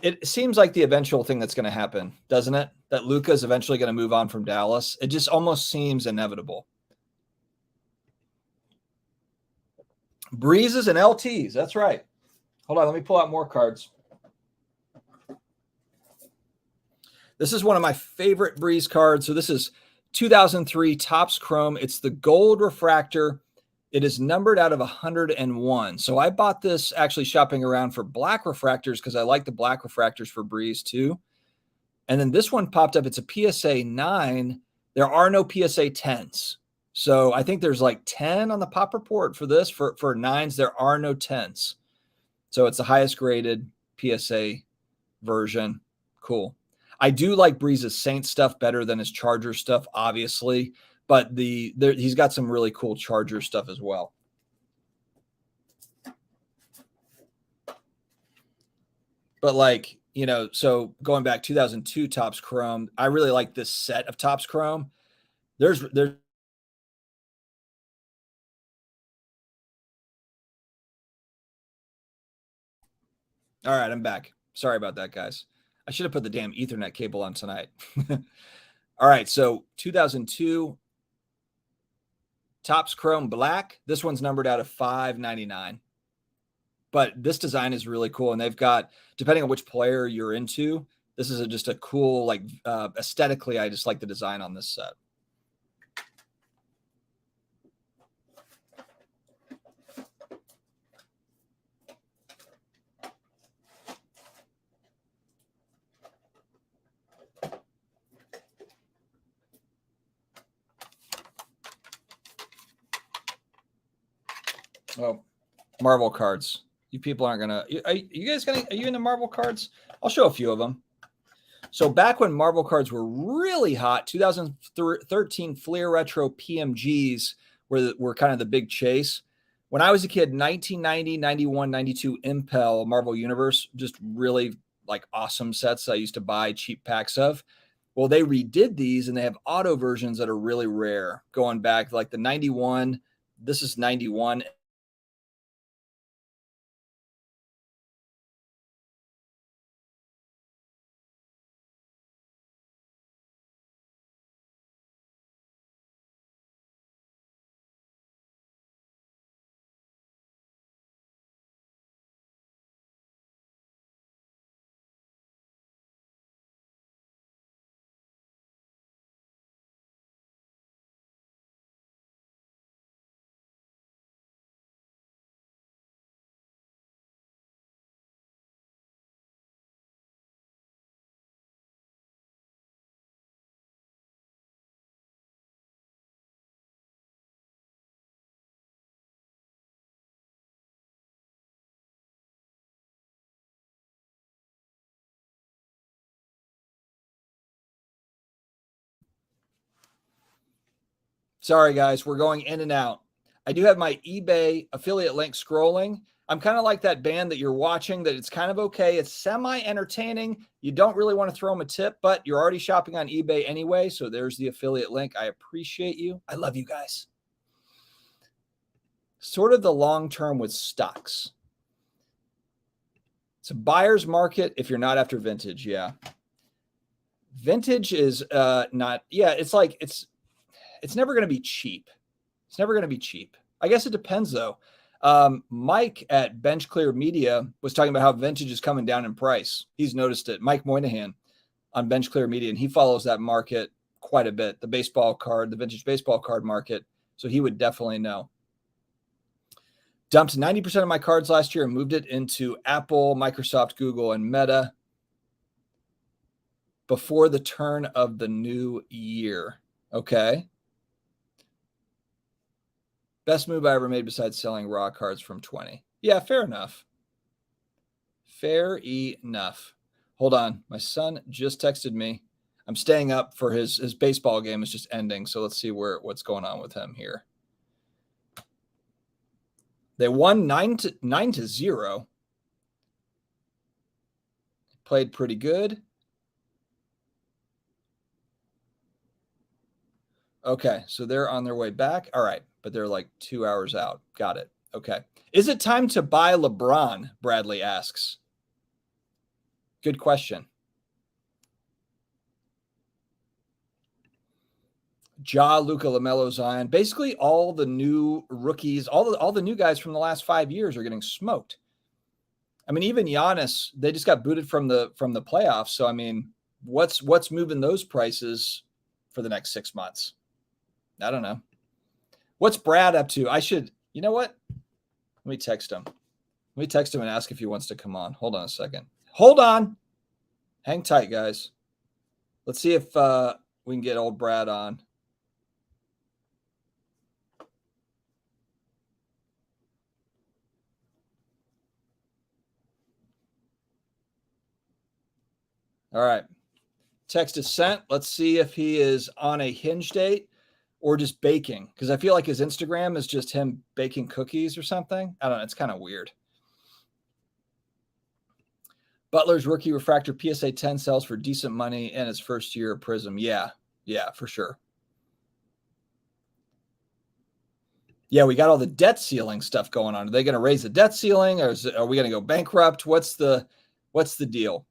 It seems like the eventual thing that's going to happen, doesn't it? That Luka's eventually going to move on from Dallas. It just almost seems inevitable. Breezes and LTs. That's right. Hold on. Let me pull out more cards. This is one of my favorite Breeze cards. So this is 2003 Topps Chrome. It's the gold refractor. It is numbered out of 101. So I bought this actually shopping around for black refractors because I like the black refractors for Breeze too. And then this one popped up. It's a PSA 9. There are no PSA 10s. So I think there's like 10 on the pop report for this. For 9s, there are no 10s. So it's the highest graded PSA version. Cool. I do like Breeze's Saint stuff better than his Charger stuff, obviously. But he's got some really cool Charger stuff as well. But like, so going back 2002 Topps Chrome, I really like this set of Topps Chrome. There's all right, I'm back. Sorry about that, guys. I should have put the damn Ethernet cable on tonight. All right, so 2002 Topps Chrome Black. This one's numbered out of $5.99. But this design is really cool. And they've got, depending on which player you're into, this is just a cool, like aesthetically, I just like the design on this set. Oh, Marvel cards. You people aren't gonna. Are you guys gonna? Are you into Marvel cards? I'll show a few of them. So back when Marvel cards were really hot, 2013 Fleer Retro PMGs were kind of the big chase. When I was a kid, 1990, 91, 92 Impel Marvel Universe, just really like awesome sets I used to buy cheap packs of. Well, they redid these and they have auto versions that are really rare going back like the 91. This is 91. Sorry, guys, we're going in and out. I do have my eBay affiliate link scrolling. I'm kind of like that band that you're watching that it's kind of okay. It's semi-entertaining. You don't really want to throw them a tip, but you're already shopping on eBay anyway. So there's the affiliate link. I appreciate you. I love you guys. Sort of the long term with stocks. It's a buyer's market if you're not after vintage. Yeah. Vintage is not, yeah, it's like, it's never going to be cheap. It's never going to be cheap. I guess it depends though. Mike at Bench Clear Media was talking about how vintage is coming down in price. He's noticed it. Mike Moynihan on Bench Clear Media, and he follows that market quite a bit, the baseball card, the vintage baseball card market. So he would definitely know. Dumped 90% of my cards last year and moved it into Apple, Microsoft, Google, and Meta before the turn of the new year. Okay. Best move I ever made besides selling raw cards from 20. Yeah, fair enough. Fair enough. Hold on. My son just texted me. I'm staying up for his baseball game is just ending. So let's see what's going on with him here. They won 9-0. Played pretty good. Okay, so they're on their way back. All right, but they're like 2 hours out. Got it. Okay. Is it time to buy LeBron? Bradley asks. Good question. Ja, Luka, LaMelo, Zion. Basically, all the new rookies, all the new guys from the last 5 years are getting smoked. I mean, even Giannis, they just got booted from the playoffs. So, I mean, what's moving those prices for the next 6 months? I don't know. What's Brad up to? You know what? Let me text him. Let me text him and ask if he wants to come on. Hold on a second. Hold on. Hang tight, guys. Let's see if we can get old Brad on. All right. Text is sent. Let's see if he is on a hinge date or just baking, because I feel like his Instagram is just him baking cookies or something. I don't know. It's kind of weird. Butler's rookie refractor PSA 10 sells for decent money in his first year of Prism. Yeah, for sure. Yeah, we got all the debt ceiling stuff going on. Are they going to raise the debt ceiling, or are we going to go bankrupt? What's the deal?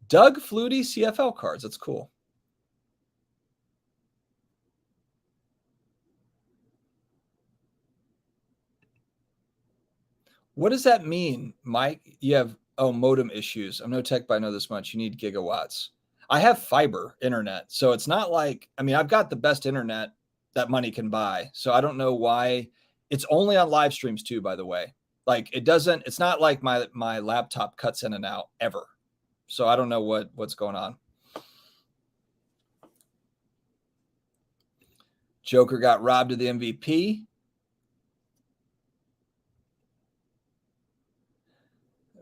Doug Flutie CFL cards. That's cool. What does that mean, Mike? You have, oh, modem issues. I'm no tech, but I know this much. You need gigawatts. I have fiber internet. So it's not like, I mean, I've got the best internet that money can buy. So I don't know why. It's only on live streams too, by the way. Like it doesn't, it's not like my laptop cuts in and out ever. So I don't know what's going on. Joker got robbed of the MVP.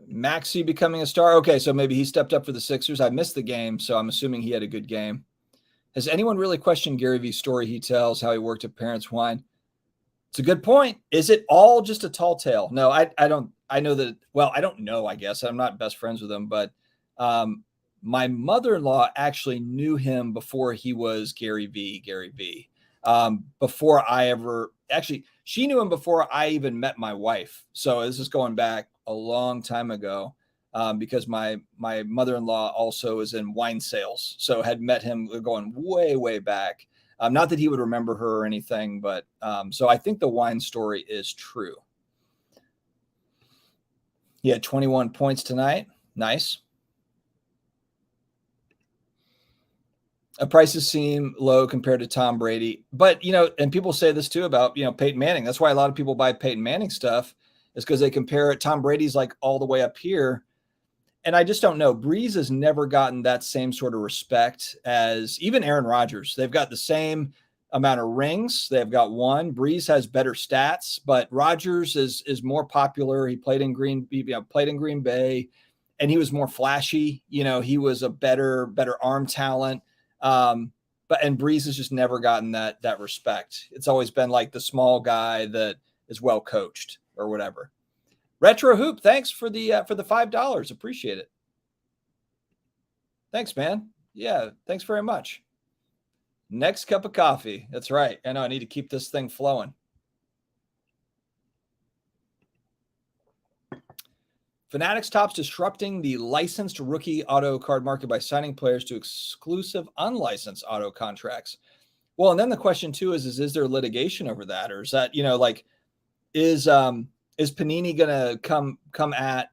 Maxey becoming a star. Okay, so maybe he stepped up for the Sixers. I missed the game, so I'm assuming he had a good game. Has anyone really questioned Gary Vee's story he tells, how he worked at Parents Wine? It's a good point. Is it all just a tall tale? No, I don't. I know that. Well, I don't know. I guess I'm not best friends with him, but my mother-in-law actually knew him before he was Gary V. Gary V. Before I ever actually, she knew him before I even met my wife. So this is going back a long time ago. Because my mother-in-law also is in wine sales, so had met him going way back. Not that he would remember her or anything, but so I think the wine story is true. He had 21 points tonight. Nice. Prices seem low compared to Tom Brady, but and people say this too about Peyton Manning. That's why a lot of people buy Peyton Manning stuff, is because they compare it. Tom Brady's like all the way up here. And I just don't know. Breeze has never gotten that same sort of respect as even Aaron Rodgers. They've got the same amount of rings. They've got one. Breeze has better stats, but Rodgers is more popular. He played in Green Bay, and he was more flashy. He was a better arm talent. And Breeze has just never gotten that respect. It's always been like the small guy that is well coached or whatever. Retro Hoop, thanks for the $5. Appreciate it. Thanks, man. Yeah, thanks very much. Next cup of coffee. That's right. I know I need to keep this thing flowing. Fanatics tops disrupting the licensed rookie auto card market by signing players to exclusive unlicensed auto contracts. Well, and then the question too is there litigation over that, or is that is Panini gonna come at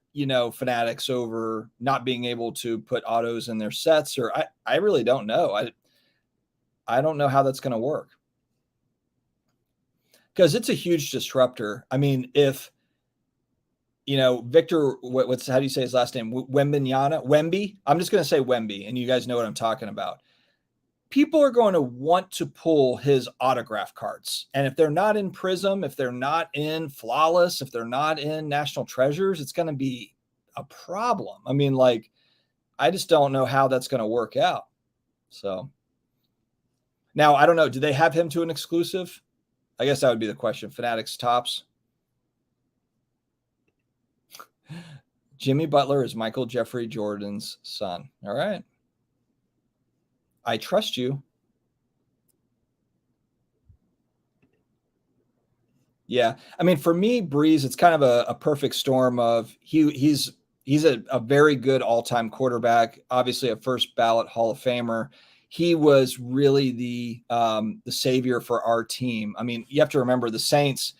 Fanatics over not being able to put autos in their sets? Or I really don't know. I don't know how that's gonna work, because it's a huge disruptor. I mean, if Victor, how do you say his last name? Wemby. I'm just gonna say Wemby, and you guys know what I'm talking about. People are going to want to pull his autograph cards. And if they're not in Prism, if they're not in Flawless, if they're not in National Treasures, it's going to be a problem. I mean, I just don't know how that's going to work out. So now I don't know. Do they have him to an exclusive? I guess that would be the question. Fanatics tops. Jimmy Butler is Michael Jeffrey Jordan's son. All right. I trust you. Yeah. I mean, for me, Breeze, it's kind of a perfect storm of he's a very good all-time quarterback, obviously a first ballot Hall of Famer. He was really the savior for our team. I mean, you have to remember the Saints,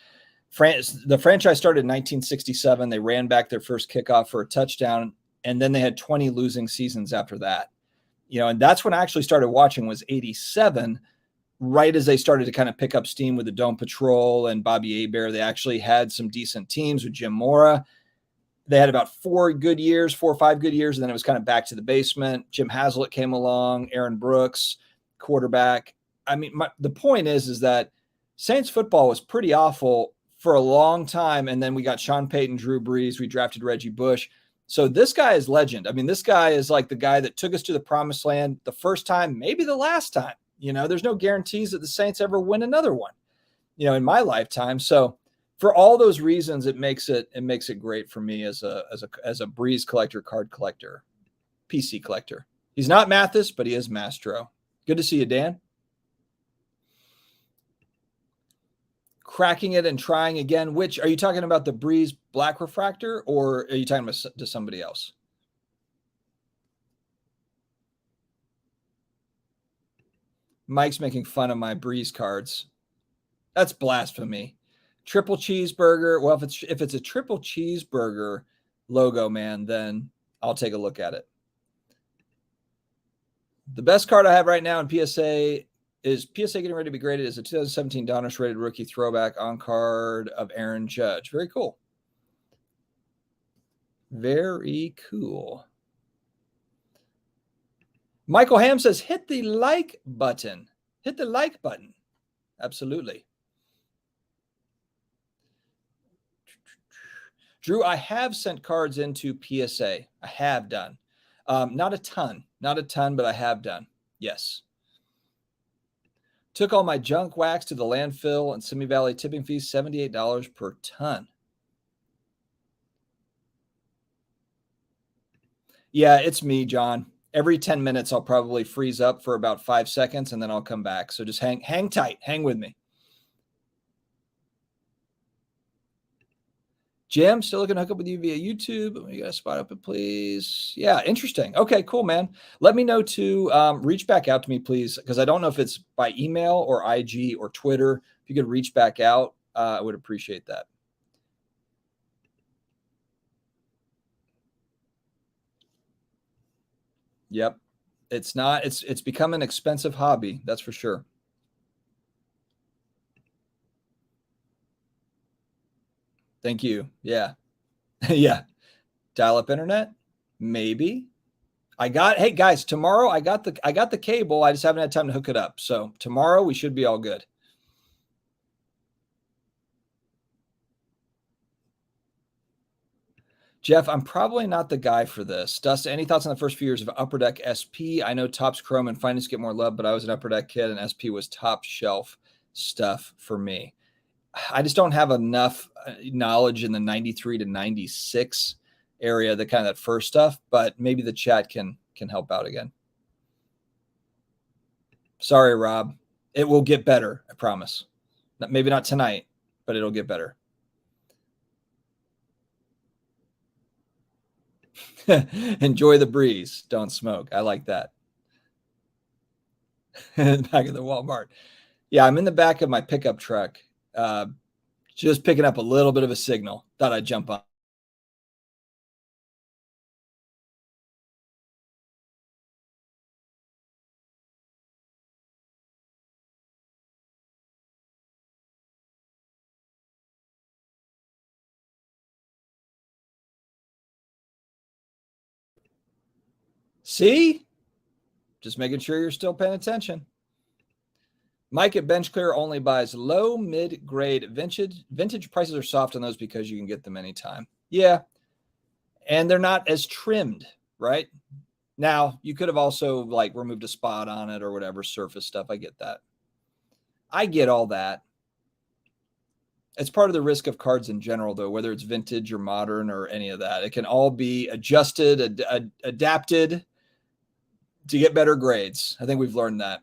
the franchise started in 1967. They ran back their first kickoff for a touchdown, and then they had 20 losing seasons after that. And that's when I actually started watching, was 87. Right as they started to kind of pick up steam with the Dome Patrol and Bobby Hebert, they actually had some decent teams with Jim Mora. They had about 4 or 5 good years, and then it was kind of back to the basement. Jim Haslett came along, Aaron Brooks, quarterback. I mean, the point is that Saints football was pretty awful for a long time, and then we got Sean Payton, Drew Brees, we drafted Reggie Bush. So this guy is legend. I mean, this guy is like the guy that took us to the promised land the first time, maybe the last time. There's no guarantees that the Saints ever win another one, in my lifetime. So for all those reasons, it makes it great for me as a Breeze collector, card collector, PC collector. He's not Mathis, but he is Mastro. Good to see you, Dan. Cracking it and trying again. Which are you talking about, the Breeze Black Refractor, or are you talking about to somebody else? Mike's making fun of my Breeze cards. That's blasphemy. Triple cheeseburger. Well, if it's a triple cheeseburger logo, man, then I'll take a look at it. The best card I have right now in PSA is PSA getting ready to be graded as a 2017 Donruss rated rookie throwback on card of Aaron Judge. Very cool. Very cool. Michael Ham says, hit the like button. Hit the like button. Absolutely. Drew, I have sent cards into PSA. I have done. Not a ton, but I have done. Yes. Took all my junk wax to the landfill and Simi Valley tipping fees, $78 per ton. Yeah, it's me, John. Every 10 minutes, I'll probably freeze up for about 5 seconds and then I'll come back. So just hang tight. Hang with me. Jim, still looking to hook up with you via YouTube. You got a spot open, please. Yeah, interesting. Okay, cool, man. Let me know to reach back out to me, please, because I don't know if it's by email or IG or Twitter. If you could reach back out, I would appreciate that. Yep. It's become an expensive hobby, that's for sure. Thank you. Yeah. Yeah. Dial-up internet? Maybe. Hey guys, tomorrow I got the cable. I just haven't had time to hook it up. So tomorrow we should be all good. Jeff, I'm probably not the guy for this. Dustin, any thoughts on the first few years of Upper Deck SP? I know Topps Chrome and Finest get more love, but I was an Upper Deck kid and SP was top shelf stuff for me. I just don't have enough knowledge in the 93 to 96 area, the kind of that first stuff, but maybe the chat can help out again. Sorry, Rob. It will get better, I promise. Maybe not tonight, but it'll get better. Enjoy the breeze. Don't smoke. I like that. Back of the Walmart. Yeah, I'm in the back of my pickup truck, just picking up a little bit of a signal. Thought I'd jump on. See? Just making sure you're still paying attention. Mike at Bench Clear only buys low, mid-grade vintage. Vintage prices are soft on those because you can get them anytime. Yeah. And they're not as trimmed, right? Now, you could have also like removed a spot on it or whatever, surface stuff. I get that. I get all that. It's part of the risk of cards in general, though, whether it's vintage or modern or any of that. It can all be adjusted, adapted to get better grades. I think we've learned that.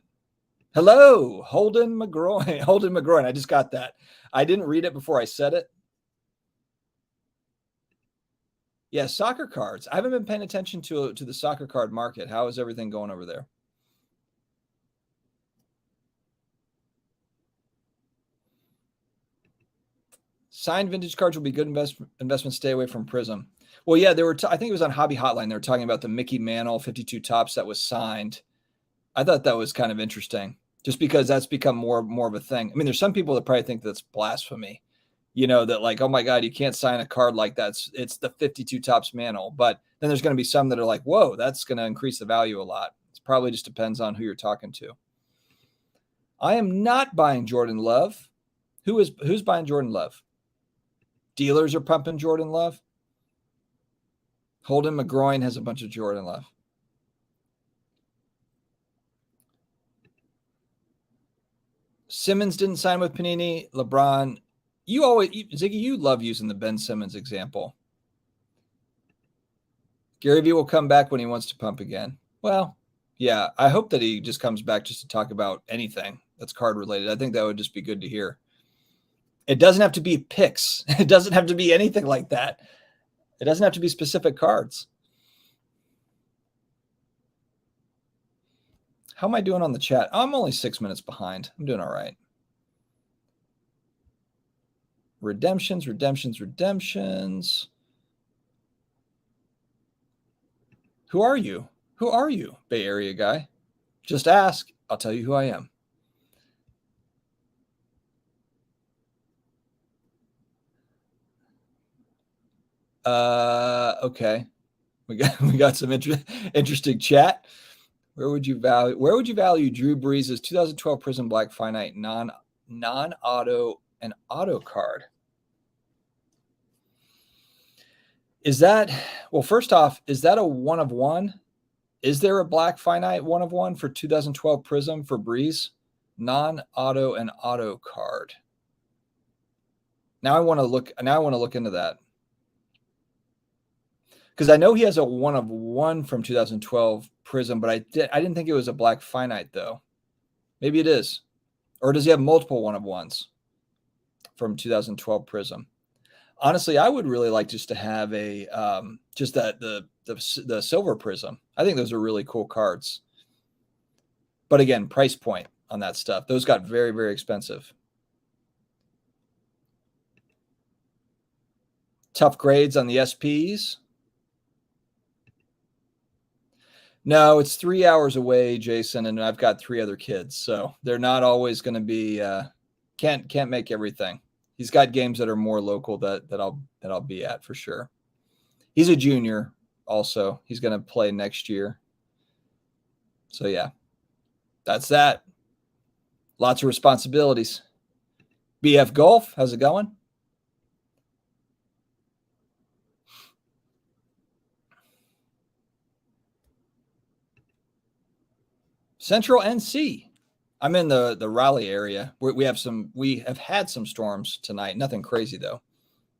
Hello, Holden McGroin. Holden McGroin. I just got that. I didn't read it before I said it. Yeah, soccer cards. I haven't been paying attention to the soccer card market. How is everything going over there? Signed vintage cards will be good investment. Stay away from Prism. Well, yeah, there were. I think it was on Hobby Hotline. They were talking about the Mickey Mantle 52 Tops that was signed. I thought that was kind of interesting, just because that's become more of a thing. I mean, there's some people that probably think that's blasphemy. You know, that like, oh my God, you can't sign a card like that. It's the 52 Tops Mantle. But then there's going to be some that are like, whoa, that's going to increase the value a lot. It probably just depends on who you're talking to. I am not buying Jordan Love. Who's buying Jordan Love? Dealers are pumping Jordan Love. Holden McGroin has a bunch of Jordan Love. Simmons didn't sign with Panini. LeBron, Ziggy, you love using the Ben Simmons example. Gary Vee will come back when he wants to pump again. Well, yeah, I hope that he just comes back just to talk about anything that's card related. I think that would just be good to hear. It doesn't have to be picks. It doesn't have to be anything like that. It doesn't have to be specific cards. How am I doing on the chat? I'm only 6 minutes behind. I'm doing all right. Redemptions. Who are you? Who are you, Bay Area guy? Just ask. I'll tell you who I am. Okay. We got some interesting chat. Where would you value Drew Brees' 2012 Prism Black Finite non-auto and auto card? Is that, well, first off, is that a 1 of 1? Is there a Black Finite 1 of 1 for 2012 Prism for Brees? Non-auto and auto card. Now I want to look into that. Because I know he has a 1 of 1 from 2012 Prism, but I didn't think it was a Black Finite though. Maybe it is. Or does he have multiple 1 of 1s from 2012 Prism? Honestly, I would really like just to have a just that the silver Prism. I think those are really cool cards. But again, price point on that stuff. Those got very, very expensive. Tough grades on the SPs. No, it's 3 hours away, Jason, and I've got 3 other kids, so they're not always going to be. Can't make everything. He's got games that are more local that I'll be at for sure. He's a junior, also. He's going to play next year. So yeah, that's that. Lots of responsibilities. BF Golf, how's it going? Central NC. I'm in the Raleigh area. We have had some storms tonight. Nothing crazy though.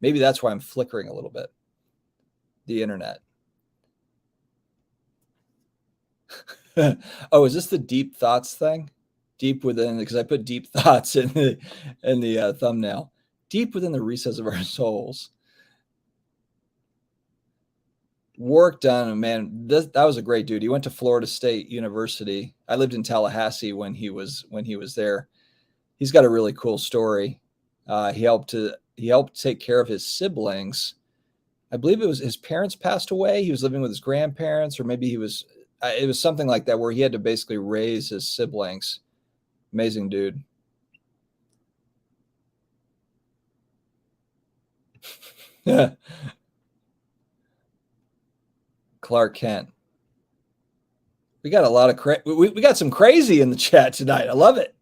Maybe that's why I'm flickering a little bit. The internet. Oh, is this the deep thoughts thing? Deep within, because I put deep thoughts in the thumbnail. Deep within the recesses of our souls. Work done, man. That was a great dude. He went to Florida State University. I lived in Tallahassee when he was there. He's got a really cool story. He helped take care of his siblings. I believe it was his parents passed away. He was living with his grandparents, or maybe it was something like that, where he had to basically raise his siblings. Amazing dude. Clark Kent. We got a lot of we got some crazy in the chat tonight. I love it.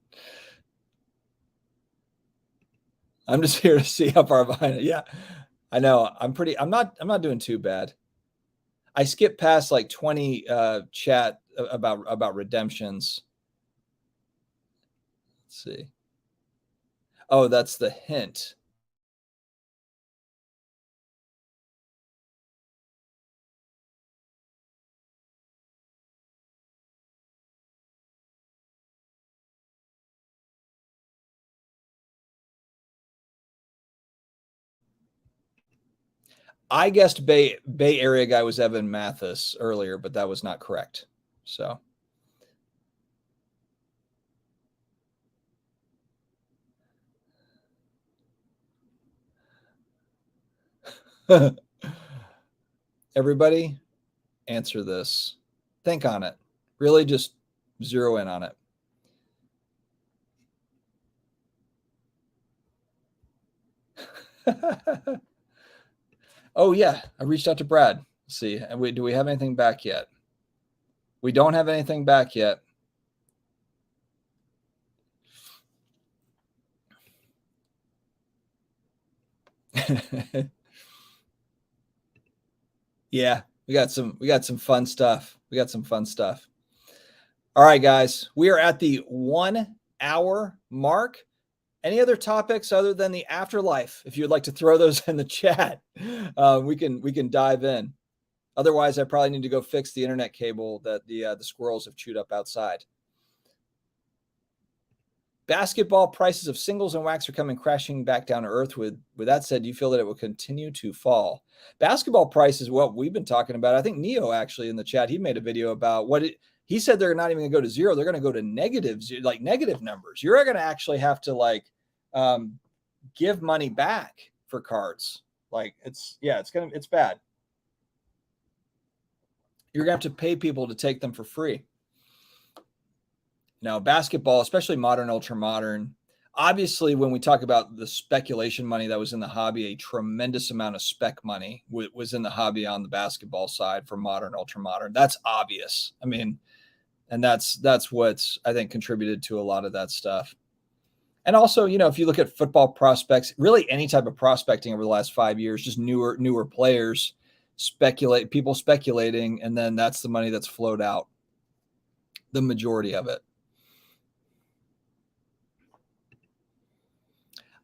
I'm just here to see how far behind it. Yeah, I know. I'm not doing too bad. I skipped past like 20 chat about redemptions. Let's see. Oh, that's the hint. I guessed Bay Area guy was Evan Mathis earlier, but that was not correct. So. Everybody answer this. Think on it. Really just zero in on it. Oh, yeah. I reached out to Brad. Let's see. Do we have anything back yet? We don't have anything back yet. Yeah, we got some fun stuff. All right, guys. We are at the 1 hour mark. Any other topics other than the afterlife? If you would like to throw those in the chat, we can dive in. Otherwise, I probably need to go fix the internet cable that the squirrels have chewed up outside. Basketball prices of singles and wax are coming crashing back down to earth. With that said, do you feel that it will continue to fall? Basketball prices, what we've been talking about. I think Neo actually in the chat, he made a video about he said they're not even going to go to zero. They're going to go to negatives, like negative numbers. You're going to actually have to give money back for cards. Like it's bad. You're gonna have to pay people to take them for free. Now, basketball, especially modern, ultra modern, obviously, when we talk about the speculation money that was in the hobby, a tremendous amount of spec money was in the hobby on the basketball side for modern, ultra modern. That's obvious. I mean, and that's what's, I think, contributed to a lot of that stuff. And also, if you look at football prospects, really any type of prospecting over the last 5 years, just newer players, people speculating, and then that's the money that's flowed out, the majority of it.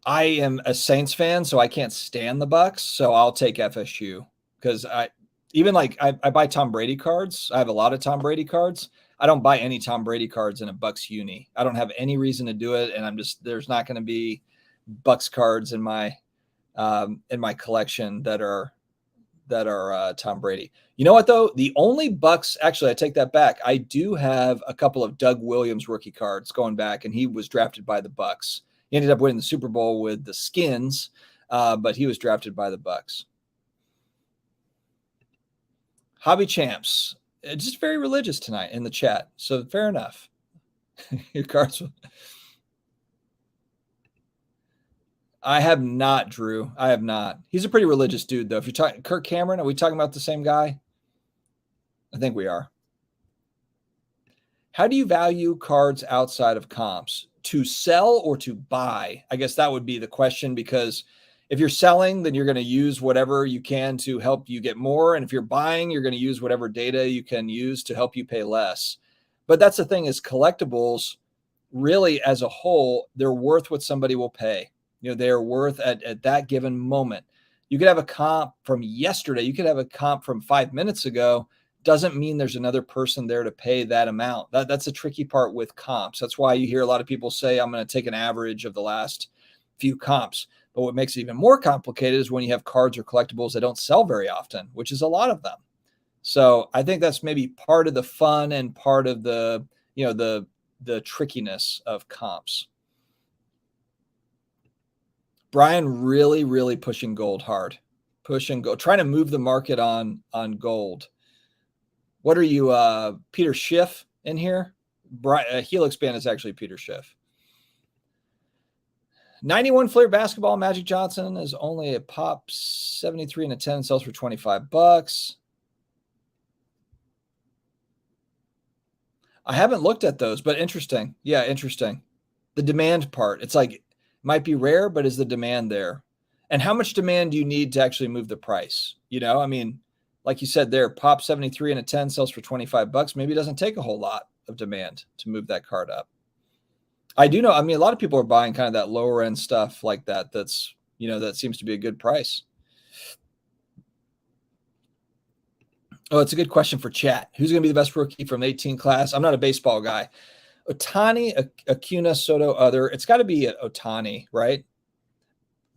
I am a Saints fan, so I can't stand the Bucks. So I'll take FSU because I buy Tom Brady cards. I have a lot of Tom Brady cards. I don't buy any Tom Brady cards in a Bucks uni. I don't have any reason to do it, and there's not going to be Bucks cards in my collection that are Tom Brady. You know what though? The only Bucks, actually, I take that back. I do have a couple of Doug Williams rookie cards going back, and he was drafted by the Bucks. He ended up winning the Super Bowl with the Skins, but he was drafted by the Bucks. Hobby champs, just very religious tonight in the chat. So fair enough. Your cards. I have not, Drew. I have not. He's a pretty religious dude, though. If you're talking Kirk Cameron, are we talking about the same guy? I think we are. How do you value cards outside of comps? To sell or to buy? I guess that would be the question, because if you're selling, then you're going to use whatever you can to help you get more. And if you're buying, you're going to use whatever data you can use to help you pay less. But that's the thing, is collectibles really as a whole, they're worth what somebody will pay. They're worth at that given moment. You could have a comp from yesterday. You could have a comp from 5 minutes ago. Doesn't mean there's another person there to pay that amount. That's a tricky part with comps. That's why you hear a lot of people say, I'm going to take an average of the last few comps. But what makes it even more complicated is when you have cards or collectibles that don't sell very often, which is a lot of them. So I think that's maybe part of the fun and part of the trickiness of comps. Brian really, really pushing gold hard. Pushing gold, trying to move the market on gold. What are you, Peter Schiff in here? Helix Band is actually Peter Schiff. 91 Flair basketball. Magic Johnson is only a pop 73 and a 10, sells for $25. I haven't looked at those, but interesting. Yeah, interesting. The demand part. It's like, might be rare, but is the demand there? And how much demand do you need to actually move the price? I mean, like you said there, pop 73 and a 10 sells for $25. Maybe it doesn't take a whole lot of demand to move that card up. I do know, I mean, a lot of people are buying kind of that lower end stuff like that. That's, that seems to be a good price. Oh, it's a good question for chat. Who's going to be the best rookie from the 18 class? I'm not a baseball guy. Ohtani, Acuna, Soto, other. It's got to be Ohtani, right?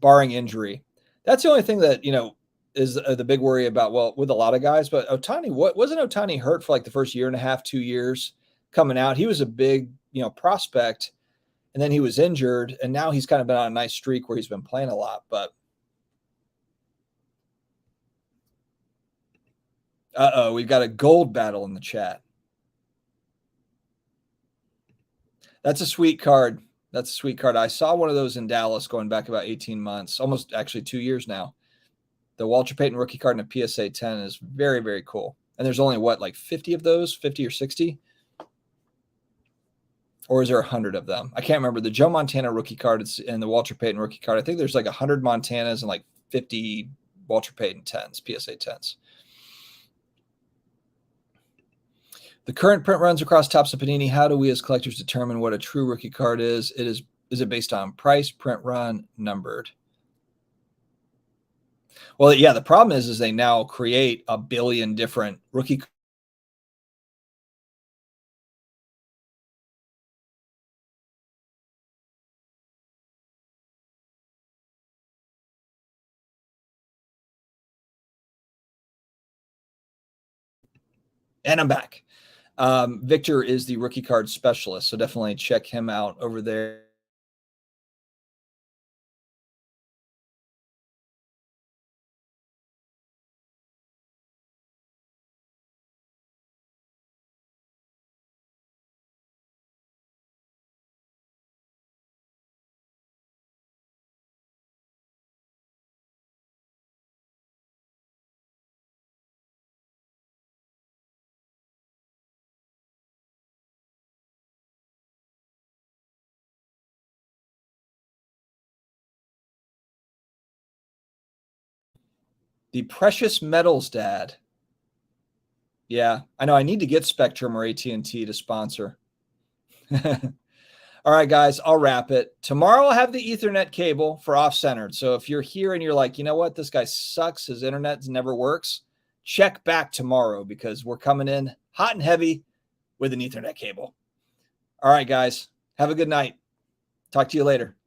Barring injury. That's the only thing that, is the big worry about, well, with a lot of guys. But Ohtani, wasn't Ohtani hurt for like the first year and a half, 2 years coming out? He was a big, prospect, and then he was injured, and now he's kind of been on a nice streak where he's been playing a lot. But we've got a gold battle in the chat. That's a sweet card. That's a sweet card. I saw one of those in Dallas going back about 18 months, almost actually 2 years now. The Walter Payton rookie card in a PSA 10 is very, very cool. And there's only like 50 of those, 50 or 60? Or is there 100 of them? I can't remember. The Joe Montana rookie card and the Walter Payton rookie card, I think there's like 100 Montanas and like 50 Walter Payton 10s, PSA 10s. The current print runs across Topps of Panini. How do we as collectors determine what a true rookie card is? Is it based on price, print run, numbered? Well, yeah, the problem is they now create a billion different rookie. And I'm back. Victor is the rookie card specialist, so definitely check him out over there. The precious metals dad. Yeah, I know. I need to get Spectrum or AT&T to sponsor. All right, guys, I'll wrap it. Tomorrow I'll have the Ethernet cable for off-centered. So if you're here and you're like, you know what, this guy sucks, his internet never works, check back tomorrow because we're coming in hot and heavy with an Ethernet cable. All right, guys, have a good night. Talk to you later.